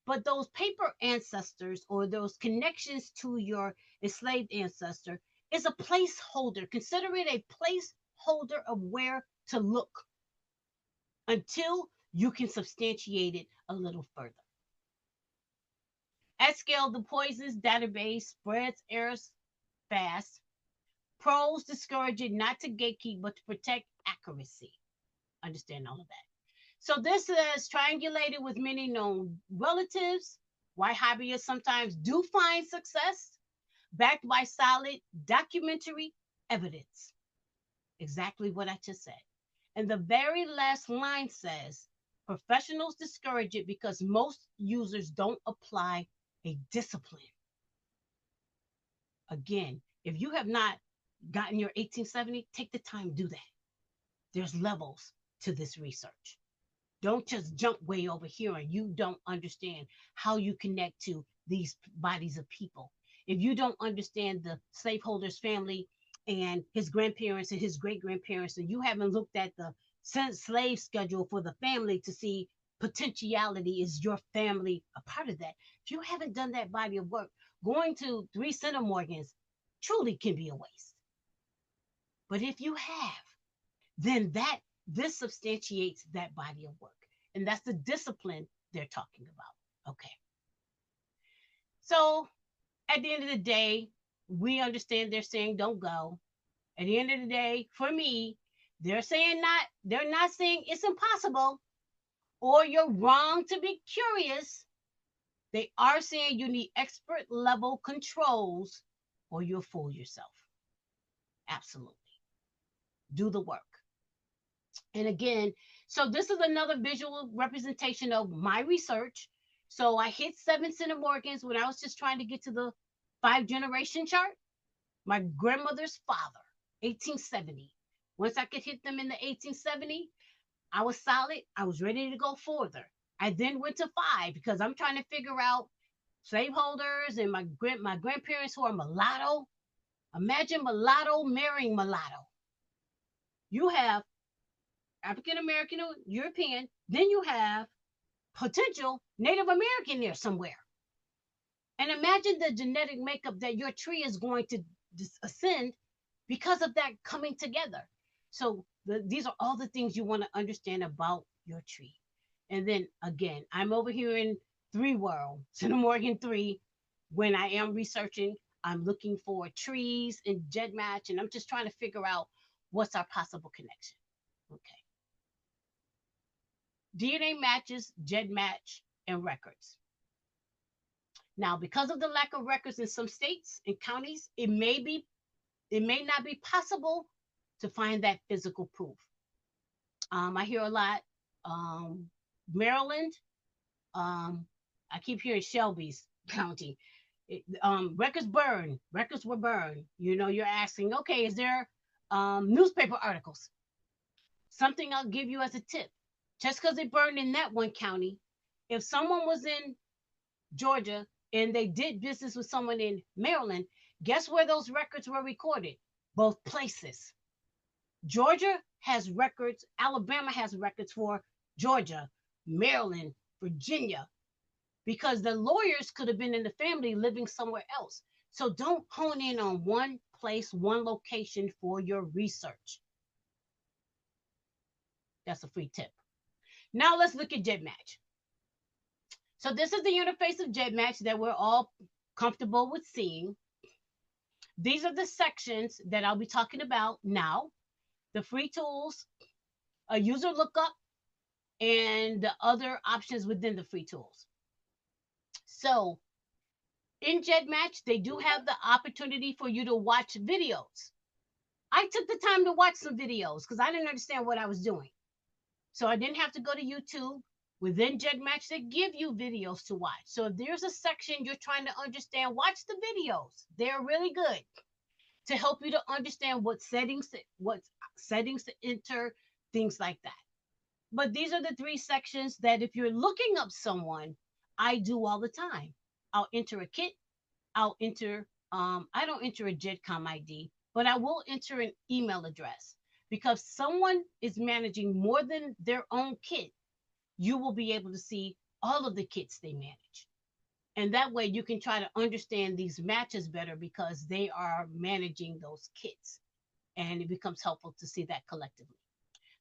But those paper ancestors or those connections to your enslaved ancestor is a placeholder. Consider it a placeholder of where to look until you can substantiate it a little further. At scale, the poisons database spreads errors fast. Pros discourage it not to gatekeep, but to protect accuracy. Understand all of that. So this is triangulated with many known relatives. Why hobbyists sometimes do find success, backed by solid documentary evidence. Exactly what I just said. And the very last line says, professionals discourage it because most users don't apply a discipline. Again, if you have not gotten your 1870, take the time to do that. There's levels to this research. Don't just jump way over here and you don't understand how you connect to these bodies of people. If you don't understand the slaveholder's family and his grandparents and his great grandparents, and you haven't looked at the slave schedule for the family to see potentiality, is your family a part of that? If you haven't done that body of work, going to 3 center Morgans truly can be a waste. But if you have, then this substantiates that body of work. And that's the discipline they're talking about. Okay. So at the end of the day, we understand they're saying don't go. At the end of the day, for me, they're not saying it's impossible or you're wrong to be curious. They are saying you need expert level controls or you'll fool yourself. Absolutely. Do the work. And again, so this is another visual representation of my research. So I hit 7 centimorgans when I was just trying to get to the 5 generation chart. My grandmother's father, 1870. Once I could hit them in the 1870, I was solid. I was ready to go further. I then went to 5 because I'm trying to figure out slaveholders and my grandparents who are mulatto. Imagine mulatto marrying mulatto. You have African American or European, then you have potential Native American there somewhere. And imagine the genetic makeup that your tree is going to ascend because of that coming together. So these are all the things you want to understand about your tree. And then again, I'm over here in 3 world, Centimorgan 3. When I am researching, I'm looking for trees in Gedmatch, and I'm just trying to figure out what's our possible connection. Okay. DNA matches, Gedmatch, and records. Now, because of the lack of records in some states and counties, it may not be possible to find that physical proof. I hear a lot, Maryland. I keep hearing Shelby's County. Records burn. Records were burned. You're asking, okay, is there newspaper articles? Something I'll give you as a tip. Just because it burned in that one county, if someone was in Georgia and they did business with someone in Maryland, guess where those records were recorded? Both places. Georgia has records, Alabama has records for Georgia, Maryland, Virginia, because the lawyers could have been in the family living somewhere else. So don't hone in on one place, one location for your research. That's a free tip. Now let's look at Gedmatch. So this is the interface of Gedmatch that we're all comfortable with seeing. These are the sections that I'll be talking about now. The free tools, a user lookup, and the other options within the free tools. So in Gedmatch, they do have the opportunity for you to watch videos. I took the time to watch some videos because I didn't understand what I was doing. So I didn't have to go to YouTube. Within Gedmatch, they give you videos to watch. So if there's a section you're trying to understand, watch the videos. They're really good to help you to understand what settings to enter, things like that. But these are the 3 sections that if you're looking up someone, I do all the time. I'll enter a kit. I'll enter, I don't enter a GEDCOM ID, but I will enter an email address, because someone is managing more than their own kit. You will be able to see all of the kits they manage. And that way you can try to understand these matches better because they are managing those kits. And it becomes helpful to see that collectively.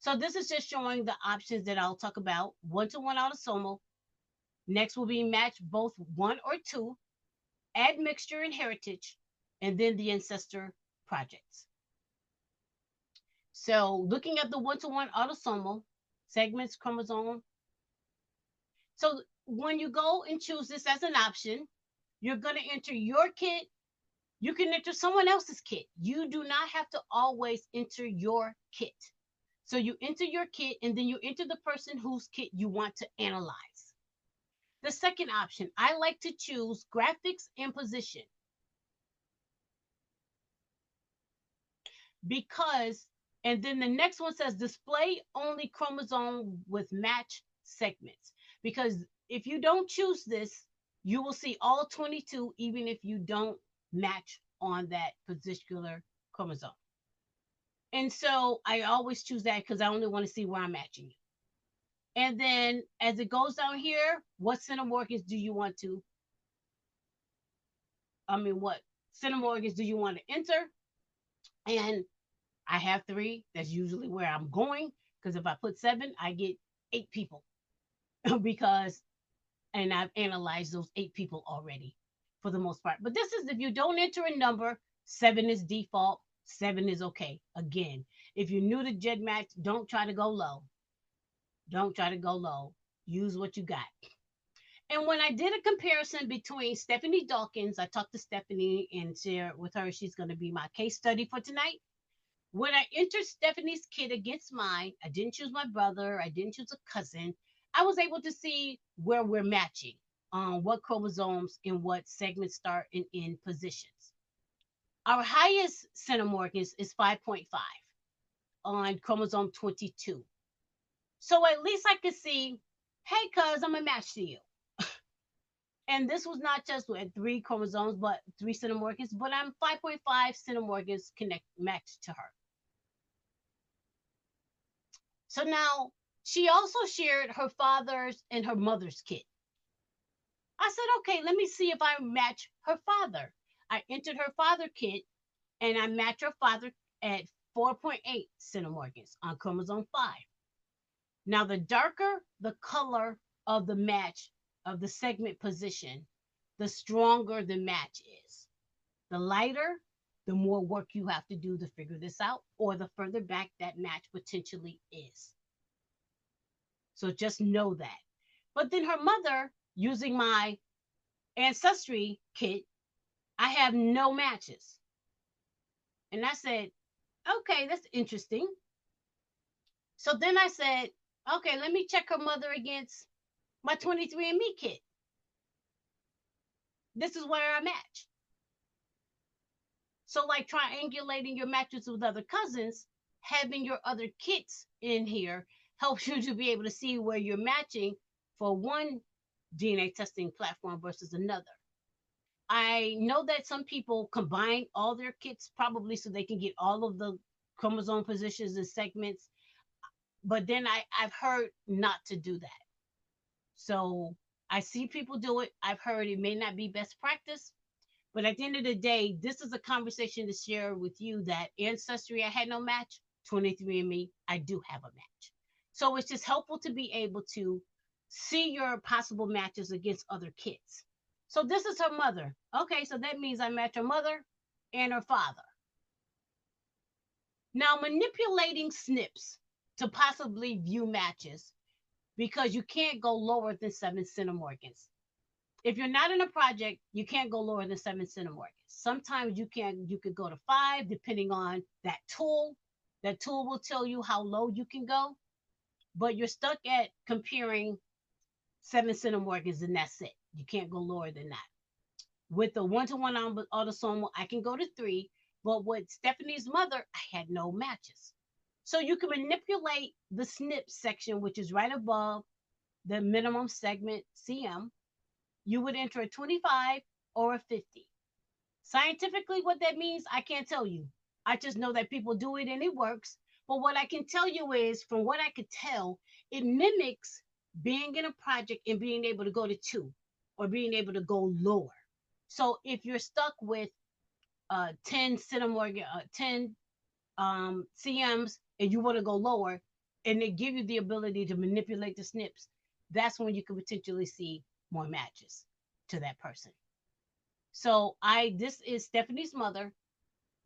So this is just showing the options that I'll talk about. 1-to-1 autosomal. Next will be match both 1 or 2. Admixture and heritage. And then the ancestor projects. So looking at the 1-to-1 autosomal, segments, chromosome. So when you go and choose this as an option, you're going to enter your kit. You can enter someone else's kit. You do not have to always enter your kit. So you enter your kit and then you enter the person whose kit you want to analyze. The second option, I like to choose graphics and position, because, and then the next one says display only chromosome with match segments. Because if you don't choose this, you will see all 22, even if you don't match on that particular chromosome. And so I always choose that because I only want to see where I'm matching you. And then as it goes down here, what centimorgans do you want to, what centimorgans do you want to enter? And I have 3. That's usually where I'm going, because if I put 7, I get 8 people because, and I've analyzed those 8 people already for the most part. But this is if you don't enter a number, 7 is default, 7 is okay. Again, if you're new to Gedmatch, don't try to go low. Don't try to go low. Use what you got. And when I did a comparison between Stephanie Dawkins, I talked to Stephanie and shared with her, she's going to be my case study for tonight. When I entered Stephanie's kit against mine, I didn't choose my brother, I didn't choose a cousin. I was able to see where we're matching on what chromosomes and what segments start and end positions. Our highest centimorg is 5.5 on chromosome 22. So at least I could see, hey, cuz I'm a match to you. And this was not just with 3 chromosomes, but 3 centimorgans, but I'm 5.5 centimorgans connect matched to her. So now she also shared her father's and her mother's kit. I said, okay, let me see if I match her father. I entered her father kit and I match her father at 4.8 centimorgans on chromosome 5. Now, the darker the color of the match of the segment position, the stronger the match is. The lighter, the more work you have to do to figure this out, or the further back that match potentially is. So just know that. But then her mother, using my ancestry kit, I have no matches. And I said, okay, that's interesting. So then I said, okay, let me check her mother against my 23andMe kit. This is where I match. So, like triangulating your matches with other cousins, having your other kits in here helps you to be able to see where you're matching for one DNA testing platform versus another. I know that some people combine all their kits probably so they can get all of the chromosome positions and segments, but then I've heard not to do that. So I see people do it. I've heard it may not be best practice, but at the end of the day, this is a conversation to share with you that ancestry, I had no match. 23andMe, I do have a match. So it's just helpful to be able to see your possible matches against other kits. So this is her mother. Okay, so that means I match her mother and her father. Now, manipulating SNPs to possibly view matches because you can't go lower than 7 centimorgans. If you're not in a project, you can't go lower than 7 centimorgans. Sometimes you could go to 5 depending on that tool. That tool will tell you how low you can go, but you're stuck at comparing 7 centimorgans and that's it. You can't go lower than that. With the one-to-one autosomal, I can go to 3, but with Stephanie's mother, I had no matches. So you can manipulate the SNP section, which is right above the minimum segment CM. You would enter a 25 or a 50. Scientifically, what that means, I can't tell you. I just know that people do it and it works. But what I can tell you is, from what I could tell, it mimics being in a project and being able to go to 2 or being able to go lower. So if you're stuck with 10 centimorgan, 10 CMs, and you want to go lower, and they give you the ability to manipulate the SNPs, that's when you can potentially see more matches to that person. So this is Stephanie's mother,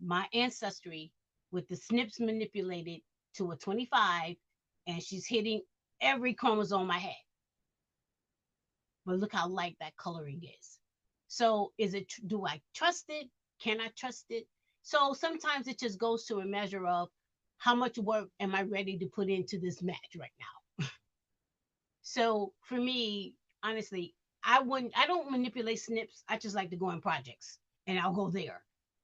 my ancestry, with the SNPs manipulated to a 25, and she's hitting every chromosome I had. But look how light that coloring is. So do I trust it? Can I trust it? So sometimes it just goes to a measure of how much work am I ready to put into this match right now? So for me, honestly, I don't manipulate SNPs. I just like to go in projects and I'll go there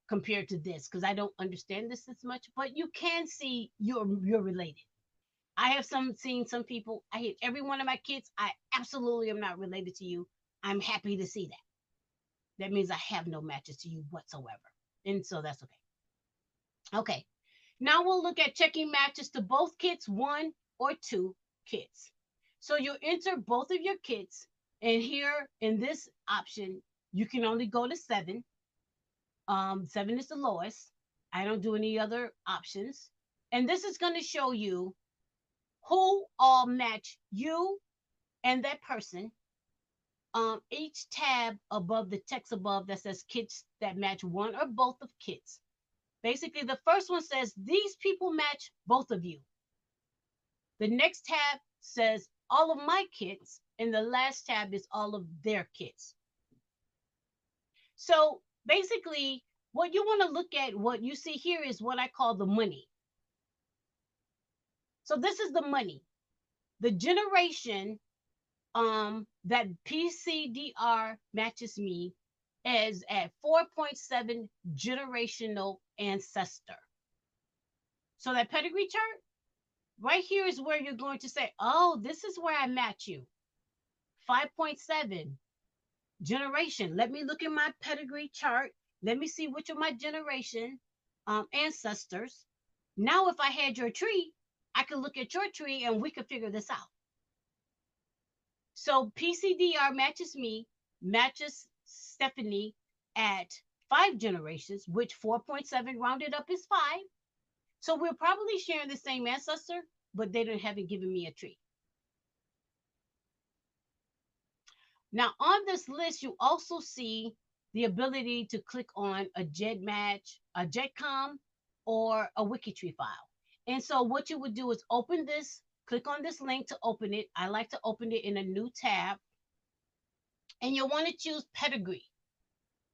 compared to this because I don't understand this as much, but you can see you're related. I have seen some people, I hit every one of my kids. I absolutely am not related to you. I'm happy to see that. That means I have no matches to you whatsoever. And so that's okay. Okay. Now we'll look at checking matches to both kits, 1 or 2 kits. So you enter both of your kits, and here in this option, you can only go to 7. 7 is the lowest. I don't do any other options. And this is going to show you who all match you and that person. Each tab above the text above that says kits that match one or both of kits. Basically, the first one says these people match both of you. The next tab says all of my kits, and the last tab is all of their kits. So basically, what you want to look at, what you see here is what I call the money. So this is the money. The generation that PCDR matches me is at 4.7 generational ancestor. So that pedigree chart right here is where you're going to say, oh, this is where I match you. 5.7 generation. Let me look at my pedigree chart. Let me see which of my generation ancestors. Now, if I had your tree, I could look at your tree and we could figure this out. So PCDR matches me, matches Stephanie at 5 generations, which 4.7 rounded up is 5. So we're probably sharing the same ancestor, but they haven't given me a tree. Now on this list, you also see the ability to click on a Gedmatch, a Gedcom, or a Wikitree file. And so what you would do is open this, click on this link to open it. I like to open it in a new tab. And you'll want to choose pedigree.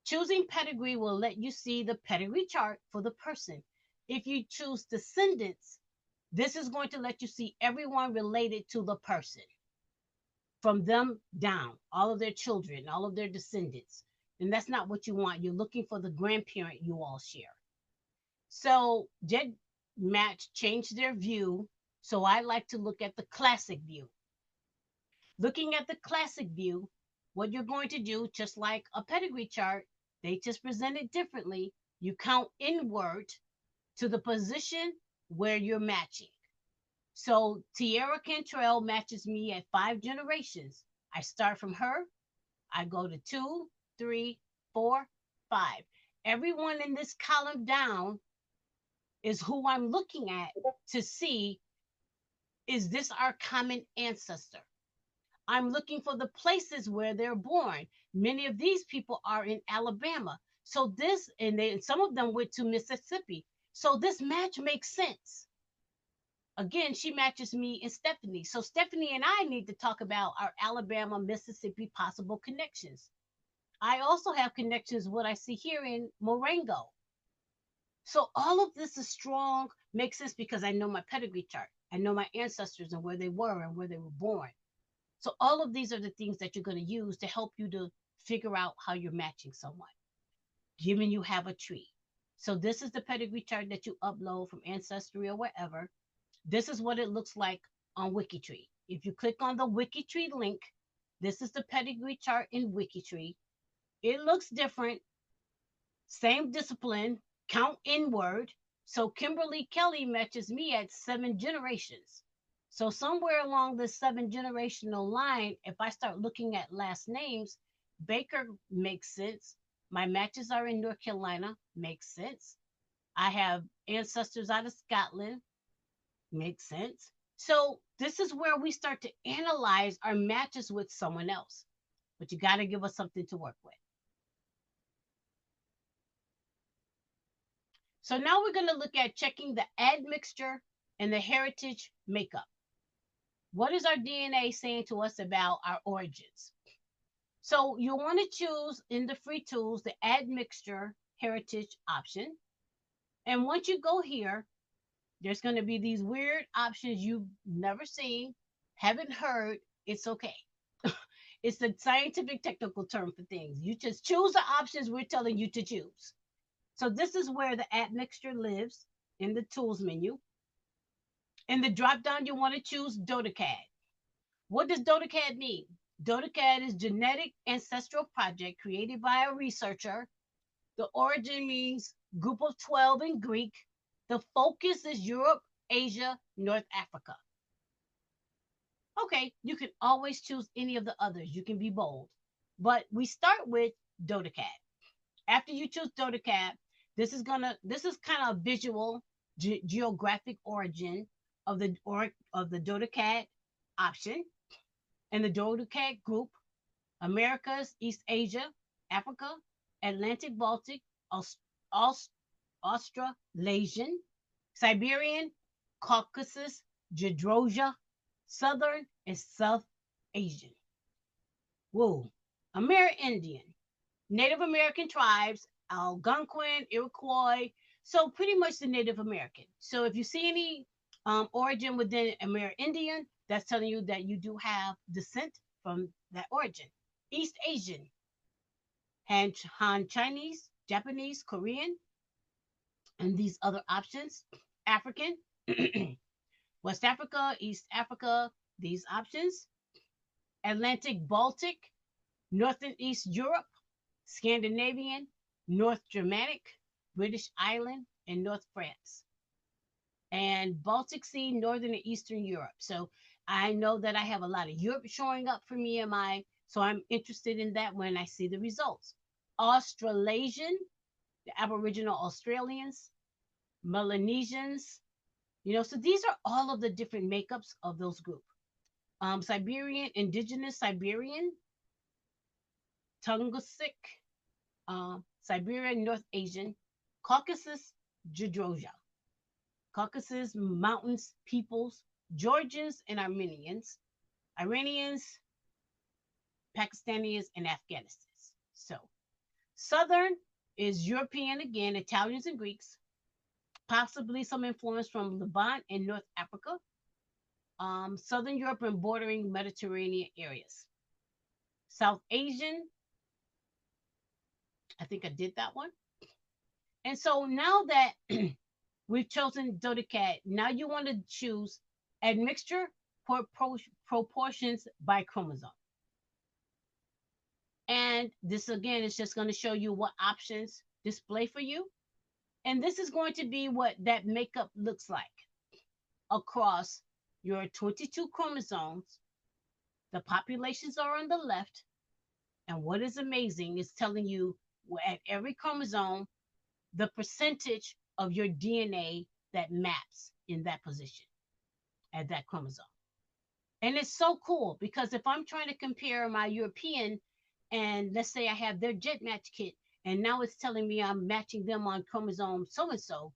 Choosing pedigree will let you see the pedigree chart for the person. If you choose descendants, this is going to let you see everyone related to the person, from them down, all of their children, all of their descendants. And that's not what you want. You're looking for the grandparent you all share. So Gedmatch changed their view. So I like to look at the classic view. Looking at the classic view, what you're going to do, just like a pedigree chart, they just present it differently. You count inward to the position where you're matching. So Tierra Cantrell matches me at 5 generations. I start from her. I go to 2, 3, 4, 5. Everyone in this column down is who I'm looking at to see, is this our common ancestor? I'm looking for the places where they're born. Many of these people are in Alabama. So this, and some of them went to Mississippi. So this match makes sense. Again, she matches me and Stephanie. So Stephanie and I need to talk about our Alabama, Mississippi possible connections. I also have connections, what I see here in Marengo. So all of this is strong, makes sense because I know my pedigree chart. I know my ancestors and where they were and where they were born. So all of these are the things that you're going to use to help you to figure out how you're matching someone, given you have a tree. So this is the pedigree chart that you upload from Ancestry or wherever. This is what it looks like on Wikitree. If you click on the Wikitree link, this is the pedigree chart in Wikitree. It looks different. Same discipline, count inward. So Kimberly Kelly matches me at 7 generations. So somewhere along this 7 generational line, if I start looking at last names, Baker makes sense. My matches are in North Carolina, makes sense. I have ancestors out of Scotland, makes sense. So this is where we start to analyze our matches with someone else. But you got to give us something to work with. So now we're going to look at checking the admixture and the heritage makeup. What is our DNA saying to us about our origins? So you want to choose in the free tools the admixture heritage option. And once you go here, there's going to be these weird options you've never seen, haven't heard. It's okay. It's the scientific technical term for things. You just choose the options we're telling you to choose. So this is where the admixture lives in the tools menu. In the drop down, you want to choose DotaCAD. What does DotaCAD mean? DotaCAD is Genetic Ancestral Project created by a researcher. The origin means group of 12 in Greek. The focus is Europe, Asia, North Africa. Okay, you can always choose any of the others. You can be bold. But we start with DotaCAD. After you choose DotaCAD, this is kind of a visual geographic origin of the DotaCAD option. And the DotaCAD group: Americas, East Asia, Africa, Atlantic, Baltic, Australasian, Siberian, Caucasus, Gedrosia, Southern, and South Asian. Whoa. Amerindian, Native American tribes, Algonquin, Iroquois. So pretty much the Native American. So if you see any Origin within Amerindian, that's telling you that you do have descent from that origin. East Asian, Han Chinese, Japanese, Korean, and these other options. African, West Africa, East Africa, these options. Atlantic, Baltic, North and East Europe, Scandinavian, North Germanic, British Island, and North France. And Baltic Sea, Northern and Eastern Europe. So I know that I have a lot of Europe showing up for me in my, so I'm interested in that when I see the results. Australasian, the Aboriginal Australians, Melanesians, so these are all of the different makeups of those groups. Siberian, Indigenous Siberian, Tungusic, Siberian, North Asian, Caucasus, Jadroja, Caucasus Mountains peoples, Georgians and Armenians, Iranians, Pakistanis, and Afghanistans. So, Southern is European again, Italians and Greeks, possibly some influence from Levant and North Africa, Southern Europe and bordering Mediterranean areas. South Asian, I think I did that one. And so now that we've chosen DodeCat, now you want to choose admixture proportions by chromosome. And this again is just going to show you what options display for you. And this is going to be what that makeup looks like across your 22 chromosomes. The populations are on the left. And what is amazing is telling you at every chromosome, the percentage of your DNA that maps in that position at that chromosome. And it's so cool because if I'm trying to compare my European and let's say I have their Gedmatch kit and now it's telling me I'm matching them on chromosome so-and-so,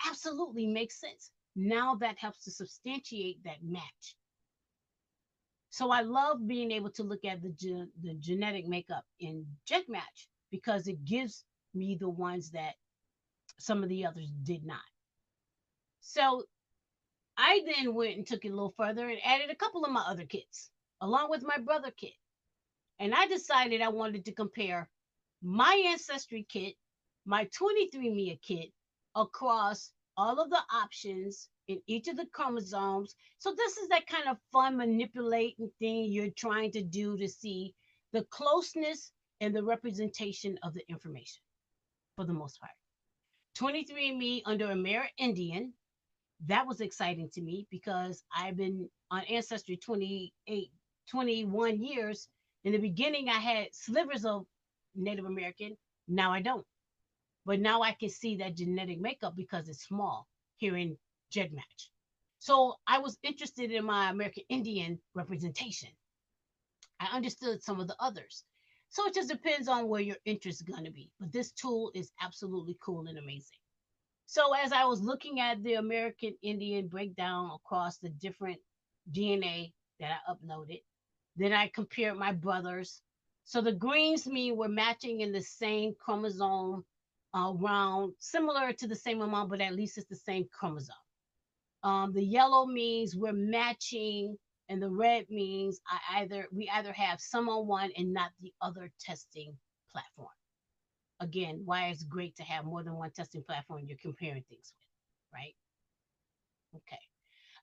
absolutely makes sense. Now that helps to substantiate that match. So I love being able to look at the genetic makeup in Gedmatch because it gives me the ones that some of the others did not. So I then went and took it a little further and added a couple of my other kits along with my brother kit. And I decided I wanted to compare my Ancestry kit, my 23andMe kit across all of the options in each of the chromosomes. So this is that kind of fun manipulating thing you're trying to do to see the closeness and the representation of the information for the most part. 23andMe under Amerindian, that was exciting to me because I've been on Ancestry 21 years. In the beginning, I had slivers of Native American. Now I don't. But now I can see that genetic makeup because it's small here in Gedmatch. So I was interested in my American Indian representation. I understood some of the others. So it just depends on where your interest is going to be. But this tool is absolutely cool and amazing. So as I was looking at the American Indian breakdown across the different DNA that I uploaded, then I compared my brothers. So the greens mean we're matching in the same chromosome around, similar to the same amount, but at least it's the same chromosome. The yellow means we're matching, and the red means we either have some on one and not the other testing platform. Again, why it's great to have more than one testing platform you're comparing things with, right? Okay.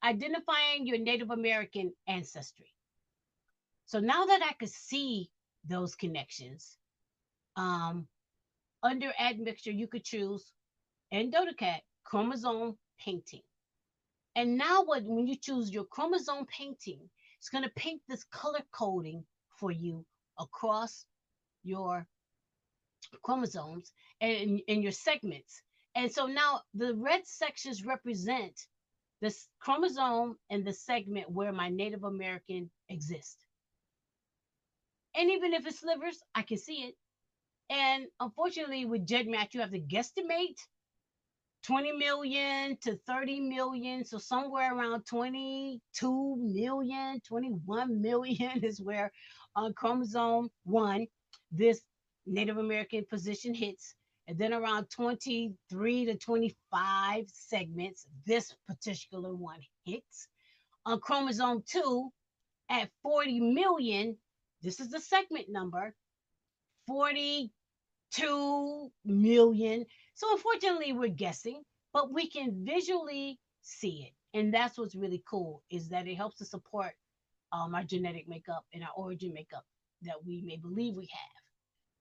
Identifying your Native American ancestry. So now that I could see those connections, under admixture, you could choose in DodeCat chromosome painting. And now when you choose your chromosome painting, it's going to paint this color coding for you across your chromosomes and in your segments. And so now the red sections represent this chromosome and the segment where my Native American exists. And even if it's slivers, I can see it. And unfortunately, with Gedmatch, you have to guesstimate 20 million to 30 million. So somewhere around 22 million, 21 million is where on chromosome 1, this Native American position hits. And then around 23 to 25 segments, this particular one hits. On chromosome 2, at 40 million, this is the segment number, 42 million. So unfortunately, we're guessing, but we can visually see it. And that's what's really cool, is that it helps to support our genetic makeup and our origin makeup that we may believe we have.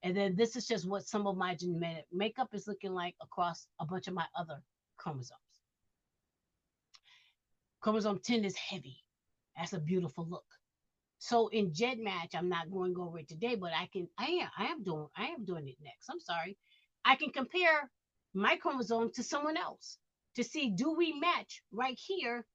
And then this is just what some of my genetic makeup is looking like across a bunch of my other chromosomes. Chromosome 10 is heavy. That's a beautiful look. So in Gedmatch, I'm not going over it today, but I am doing it next. I'm sorry. I can compare my chromosome to someone else to see, do we match right here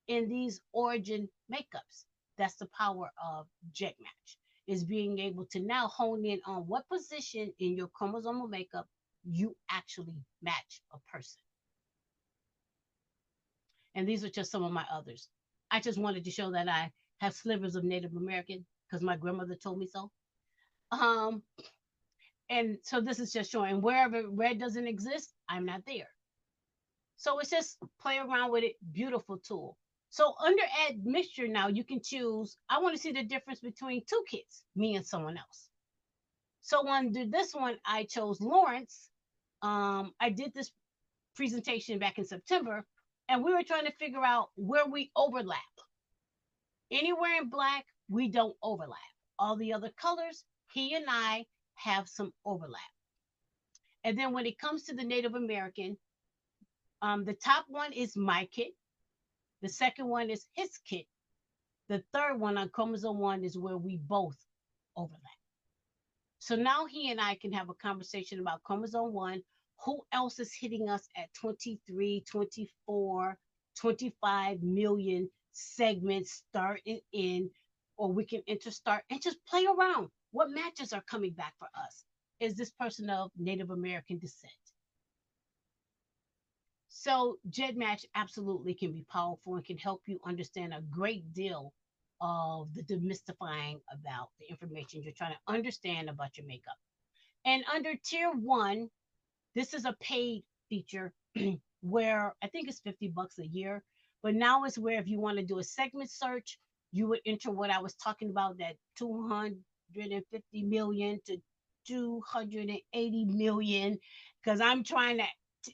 in these origin makeups? That's the power of Gedmatch, is being able to now hone in on what position in your chromosomal makeup you actually match a person. And these are just some of my others. I just wanted to show that I have slivers of Native American because my grandmother told me so. Um, and so this is just showing wherever red doesn't exist, I'm not there. So it's just play around with it. Beautiful tool. So under admixture now, you can choose, I want to see the difference between two kids, me and someone else. So under this one, I chose Lawrence. I did this presentation back in September, and we were trying to figure out where we overlap. Anywhere in black, we don't overlap. All the other colors, he and I have some overlap. And then when it comes to the Native American, the top one is my kit. The second one is his kit. The third one on chromosome 1 is where we both overlap. So now he and I can have a conversation about chromosome 1. Who else is hitting us at 23, 24, 25 million segments starting in, or we can enter start and just play around. What matches are coming back for us? Is this person of Native American descent? So Gedmatch absolutely can be powerful and can help you understand a great deal of the demystifying about the information you're trying to understand about your makeup. And under tier 1, this is a paid feature where I think it's $50 a year. But now it's where if you want to do a segment search, you would enter what I was talking about, that 250 million to 280 million, because I'm trying to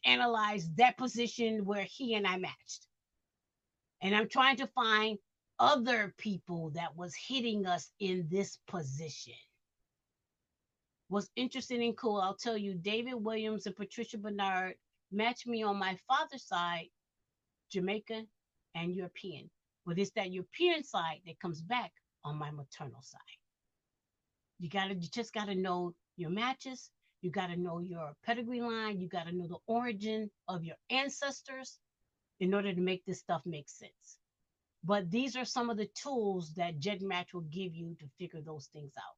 analyze that position where he and I matched. And I'm trying to find other people that was hitting us in this position. What's interesting and cool, I'll tell you, David Williams and Patricia Bernard matched me on my father's side, Jamaican and European. But it's that European side that comes back on my maternal side. You just gotta know your matches. You gotta know your pedigree line. You gotta know the origin of your ancestors in order to make this stuff make sense. But these are some of the tools that Gedmatch will give you to figure those things out.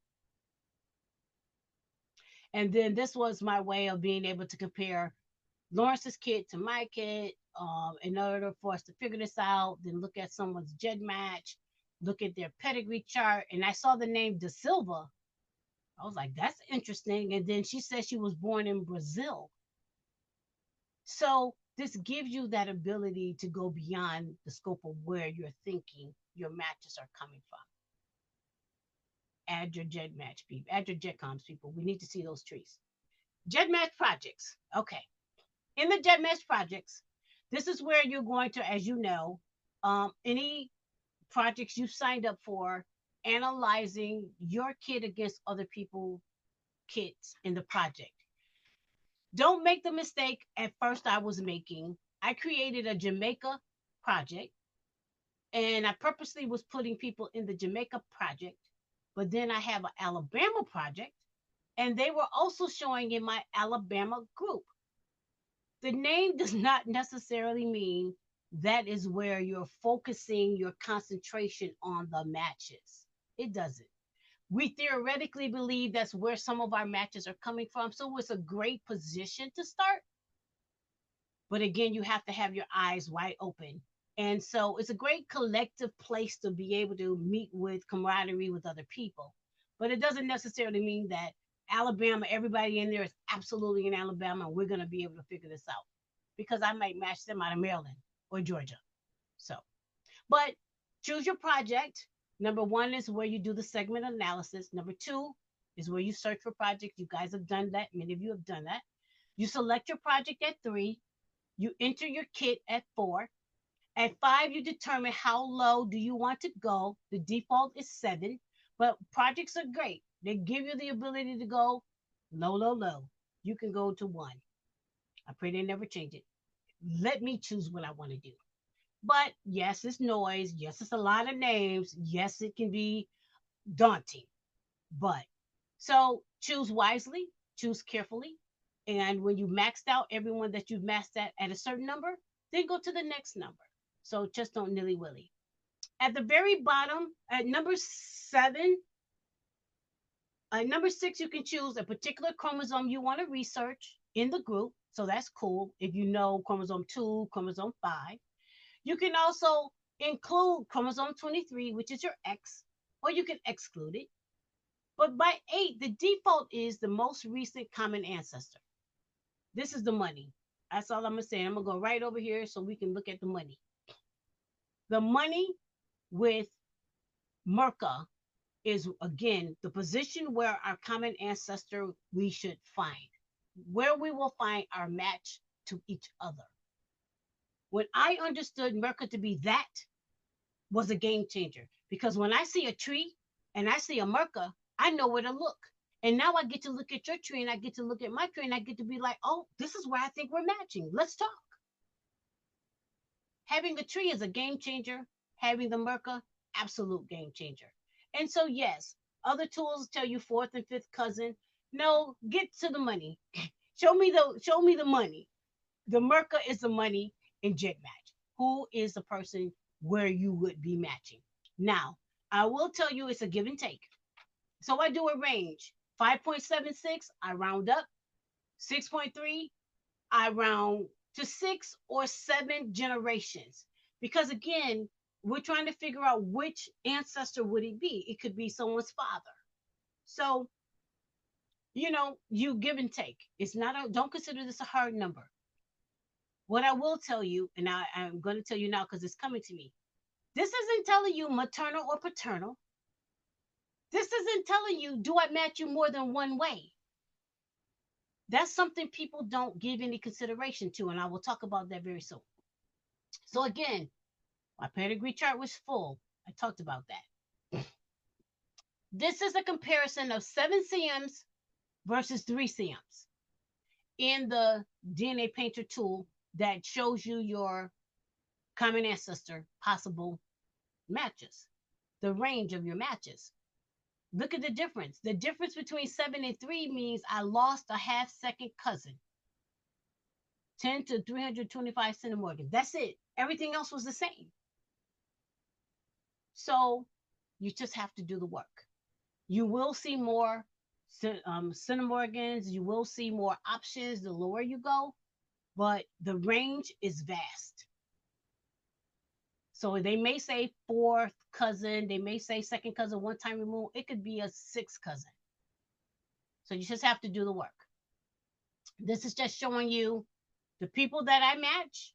And then this was my way of being able to compare Lawrence's kid to my kid, in order for us to figure this out. Then look at someone's Gedmatch, look at their pedigree chart. And I saw the name Da Silva. I was like, that's interesting. And then she said she was born in Brazil. So this gives you that ability to go beyond the scope of where you're thinking your matches are coming from. Add your Gedmatch people, add your Gedcoms people. We need to see those trees. Gedmatch projects. Okay. In the Gedmatch projects, this is where you're going to, as you know, any projects you signed up for, analyzing your kid against other people's kids in the project. Don't make the mistake at first I was making. I created a Jamaica project, and I purposely was putting people in the Jamaica project, but then I have an Alabama project, and they were also showing in my Alabama group. The name does not necessarily mean that is where you're focusing your concentration on the matches. It doesn't. We theoretically believe that's where some of our matches are coming from. So it's a great position to start. But again, you have to have your eyes wide open. And so it's a great collective place to be able to meet with camaraderie with other people. But it doesn't necessarily mean that Alabama, everybody in there is absolutely in Alabama, and we're going to be able to figure this out because I might match them out of Maryland or Georgia. So, but choose your project. Number one is where you do the segment analysis. Number two is where you search for projects. You guys have done that. Many of you have done that. You select your project at 3. You enter your kit at 4. At 5, you determine how low do you want to go. The default is 7, but projects are great. They give you the ability to go low, low, low. You can go to 1. I pray they never change it. Let me choose what I want to do. But yes, it's noise. Yes, it's a lot of names. Yes, it can be daunting. But so choose wisely, choose carefully. And when you maxed out everyone that you've maxed at a certain number, then go to the next number. So just don't nilly willy. At the very bottom, at number 6, you can choose a particular chromosome you want to research in the group. So that's cool if you know chromosome 2, chromosome 5. You can also include chromosome 23, which is your X, or you can exclude it. But by 8, the default is the most recent common ancestor. This is the money. That's all I'm going to say. I'm going to go right over here so we can look at the money. The money with Merca is, again, the position where our common ancestor we should find, where we will find our match to each other. When I understood Merca to be that, was a game changer. Because when I see a tree and I see a Merca, I know where to look. And now I get to look at your tree and I get to look at my tree and I get to be like, oh, this is where I think we're matching. Let's talk. Having a tree is a game changer. Having the Merca, absolute game changer. And so, yes, other tools tell you fourth and fifth cousin. No, get to the money. Show me the money. The Merca is the money in Gedmatch. Who is the person where you would be matching? Now, I will tell you it's a give and take. So I do a range. 5.76, I round up. 6.3, I round to 6 or 7 generations. Because again, we're trying to figure out which ancestor would it be. It could be someone's father. So, you give and take. It's not don't consider this a hard number. What I will tell you, and I'm going to tell you now because it's coming to me. This isn't telling you maternal or paternal. This isn't telling you, do I match you more than one way? That's something people don't give any consideration to, and I will talk about that very soon. So again, my pedigree chart was full. I talked about that. This is a comparison of 7 CMs versus 3 CMs in the DNA Painter tool that shows you your common ancestor possible matches, the range of your matches. Look at the difference. The difference between 7 and 3 means I lost a half-second cousin. 10 to 325 centimorgans. That's it. Everything else was the same. So you just have to do the work. You will see more centimorgans. You will see more options the lower you go, but the range is vast. So they may say 4th cousin. They may say 2nd cousin, one time removed. It could be a 6th cousin. So you just have to do the work. This is just showing you the people that I match.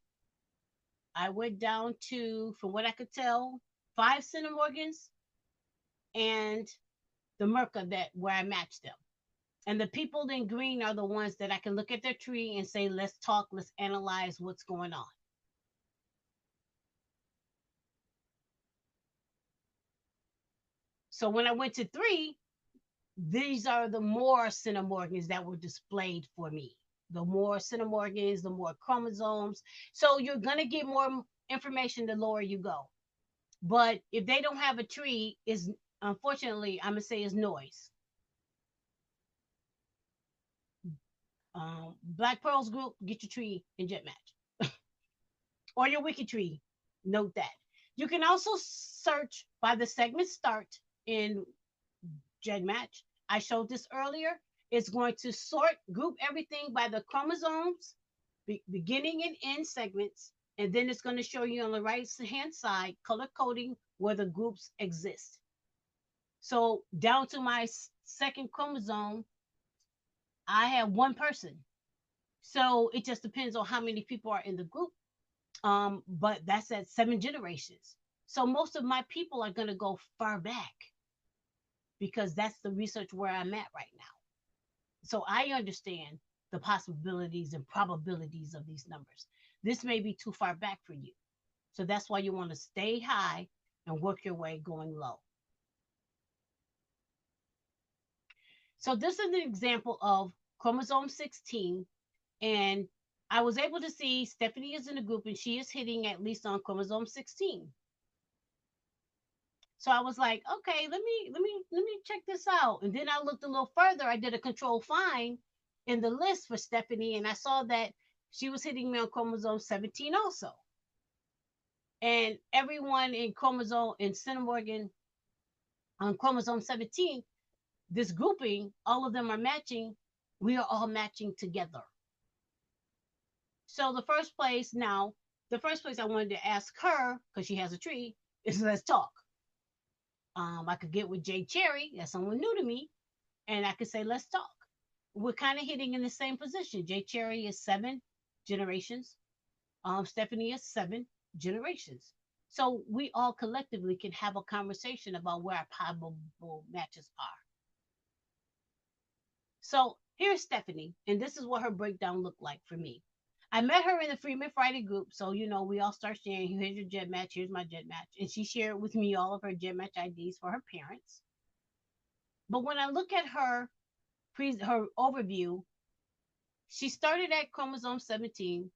I went down to, from what I could tell, 5 centimorgans and the Merca where I matched them. And the people in green are the ones that I can look at their tree and say, let's talk, let's analyze what's going on. So when I went to 3, these are the more centimorgans that were displayed for me. The more centimorgans, the more chromosomes. So you're going to get more information the lower you go. But if they don't have a tree, is unfortunately, I'm going to say is noise. Black Pearls group, get your tree in Gedmatch. Or your wiki tree. Note that. You can also search by the segment start in Gedmatch. I showed this earlier. It's going to group everything by the chromosomes, beginning and end segments, and then it's going to show you on the right hand side color coding where the groups exist. So down to my 2nd chromosome, I have one person. So it just depends on how many people are in the group. But that's at 7 generations. So most of my people are going to go far back because that's the research where I'm at right now. So I understand the possibilities and probabilities of these numbers. This may be too far back for you. So that's why you want to stay high and work your way going low. So this is an example of chromosome 16. And I was able to see Stephanie is in the group and she is hitting at least on chromosome 16. So I was like, okay, let me check this out. And then I looked a little further. I did a control find in the list for Stephanie, and I saw that she was hitting me on chromosome 17 also. And everyone in chromosome in Centimorgan on chromosome 17, this grouping, all of them are matching. We are all matching together. So the first place I wanted to ask her, because she has a tree, is let's talk. I could get with Jay Cherry, that's someone new to me, and I could say, let's talk. We're kind of hitting in the same position. Jay Cherry is 7 generations. Stephanie is 7 generations. So we all collectively can have a conversation about where our probable matches are. So here's Stephanie, and this is what her breakdown looked like for me. I met her in the Freeman Friday group. So, we all start sharing. Here's your Gedmatch. Here's my Gedmatch. And she shared with me all of her Gedmatch IDs for her parents. But when I look at her overview, she started at chromosome 17.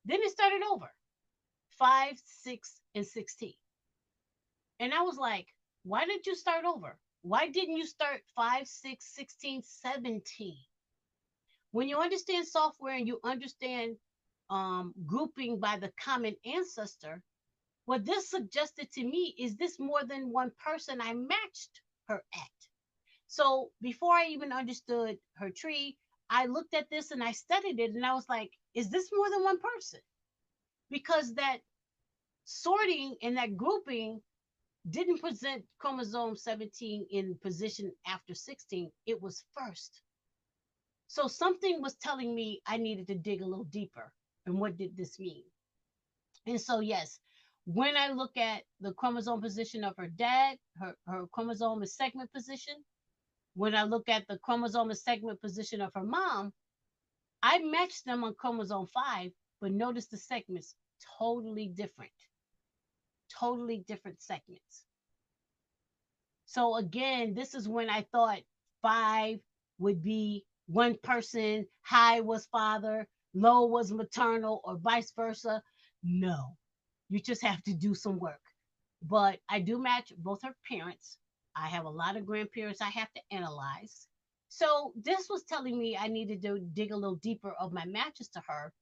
Then it started over 5, 6, and 16. And I was like, why did you start over? Why didn't you start 5, 6, 16, 17? When you understand software and you understand grouping by the common ancestor, what this suggested to me is this more than one person I matched her at. So before I even understood her tree, I looked at this and I studied it and I was like, is this more than one person? Because that sorting and that grouping didn't present chromosome 17 in position after 16. It was first. So something was telling me I needed to dig a little deeper. And what did this mean? And so, yes, when I look at the chromosome position of her dad, her chromosome is segment position. When I look at the chromosome segment position of her mom, I matched them on chromosome 5, but notice the segments totally different. Totally different segments. So again, this is when I thought 5 would be one person, high was father, low was maternal, or vice versa. No, you just have to do some work. But I do match both her parents. I have a lot of grandparents I have to analyze. So this was telling me I needed to dig a little deeper of my matches to her.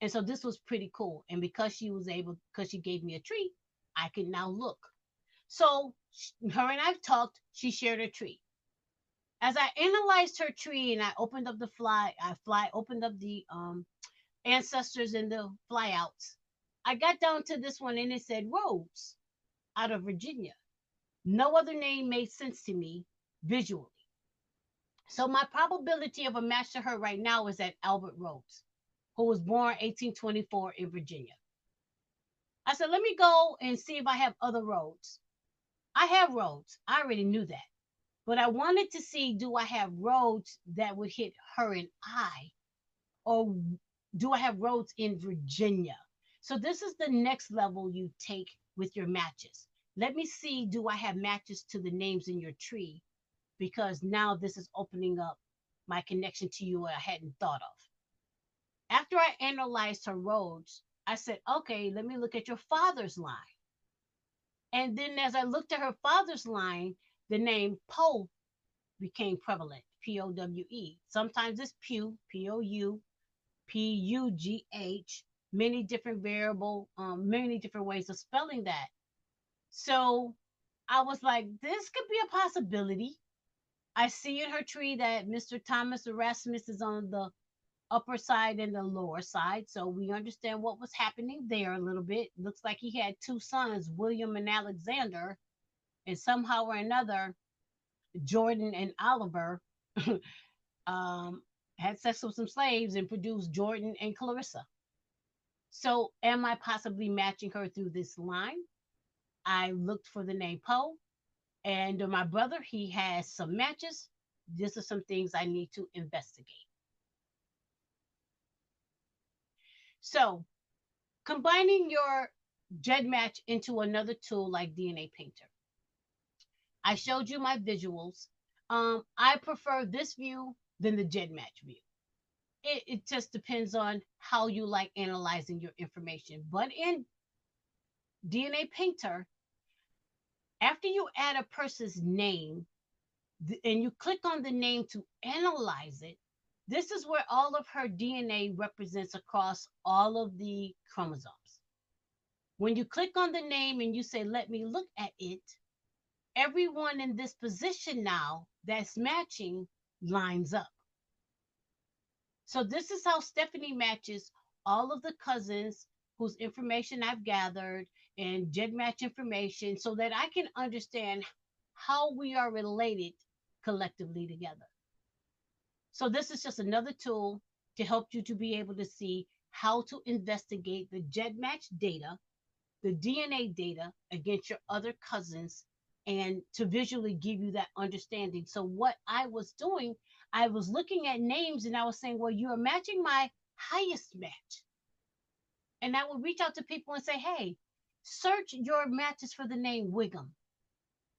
And so this was pretty cool. And because she gave me a tree, I can now look. So her and I've talked, she shared her tree. As I analyzed her tree and I opened up opened up the ancestors and the flyouts, I got down to this one and it said Rhodes out of Virginia. No other name made sense to me visually. So my probability of a match to her right now is at Albert Rhodes, who was born 1824 in Virginia. I said, let me go and see if I have other Rhodes. I have Rhodes. I already knew that. But I wanted to see, do I have Rhodes that would hit her and I? Or do I have Rhodes in Virginia? So this is the next level you take with your matches. Let me see, do I have matches to the names in your tree? Because now this is opening up my connection to you I hadn't thought of. After I analyzed her Rhodes, I said, okay, let me look at your father's line. And then as I looked at her father's line, the name Poe became prevalent, P-O-W-E. Sometimes it's Pew, P-O-U, P-U-G-H, many different many different ways of spelling that. So I was like, this could be a possibility. I see in her tree that Mr. Thomas Erasmus is on the upper side and the lower side. So we understand what was happening there a little bit. Looks like he had 2 sons, William and Alexander, and somehow or another, Jordan and Oliver. had sex with some slaves and produced Jordan and Clarissa. So, am I possibly matching her through this line? I looked for the name Poe, and my brother, he has some matches. These are some things I need to investigate. So, combining your Gedmatch into another tool like DNA Painter. I showed you my visuals. I prefer this view than the Gedmatch view. It just depends on how you like analyzing your information. But in DNA Painter, after you add a person's name and you click on the name to analyze it, this is where all of her DNA represents across all of the chromosomes. When you click on the name and you say, let me look at it, everyone in this position now that's matching lines up. So this is how Stephanie matches all of the cousins whose information I've gathered and Gedmatch information so that I can understand how we are related collectively together. So this is just another tool to help you to be able to see how to investigate the Gedmatch data, the DNA data against your other cousins, and to visually give you that understanding. So what I was doing, I was looking at names and I was saying, well, you are matching my highest match. And I would reach out to people and say, hey, search your matches for the name Wiggum.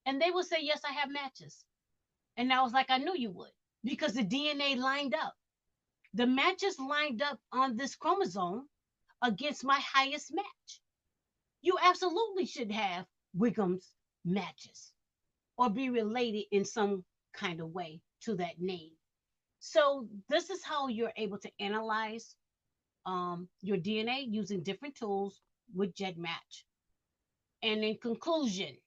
And they would say, yes, I have matches. And I was like, I knew you would, because the DNA lined up. The matches lined up on this chromosome against my highest match. You absolutely should have Wiggum's matches or be related in some kind of way to that name. So this is how you're able to analyze your DNA using different tools with Gedmatch. And in conclusion,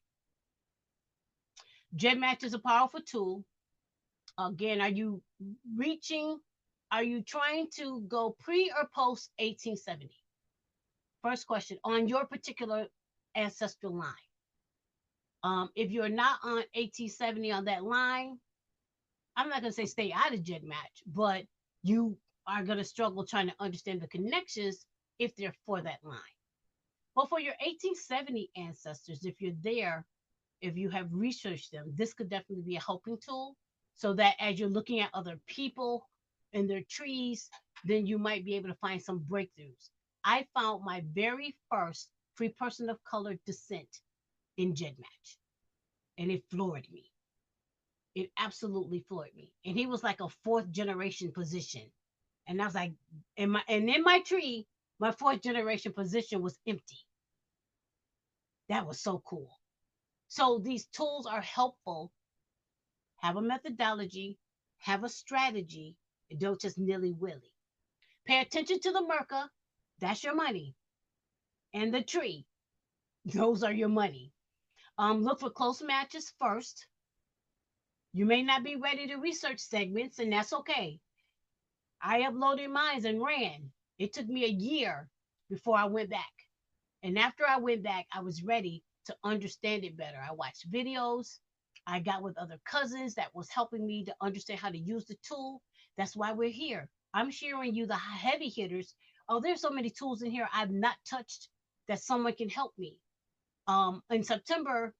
Gedmatch is a powerful tool. Again, are you trying to go pre or post 1870? First question, on your particular ancestral line. If you're not on 1870 on that line, I'm not going to say stay out of Gedmatch, but you are going to struggle trying to understand the connections if they're for that line. But for your 1870 ancestors, if you're there, if you have researched them, this could definitely be a helping tool so that as you're looking at other people and their trees, then you might be able to find some breakthroughs. I found my very first free person of color descent in Gedmatch, and it floored me. It absolutely floored me. And he was like a fourth generation position. And I was like, in my tree, my fourth generation position was empty. That was so cool. So these tools are helpful. Have a methodology, have a strategy, and don't just nilly-willy. Pay attention to the Merca. That's your money. And the tree. Those are your money. Look for close matches first. You may not be ready to research segments, and that's okay. I uploaded mine and ran. It took me a year before I went back. And after I went back, I was ready to understand it better. I watched videos. I got with other cousins that was helping me to understand how to use the tool. That's why we're here. I'm sharing you the heavy hitters. Oh, there's so many tools in here I've not touched that someone can help me. In September,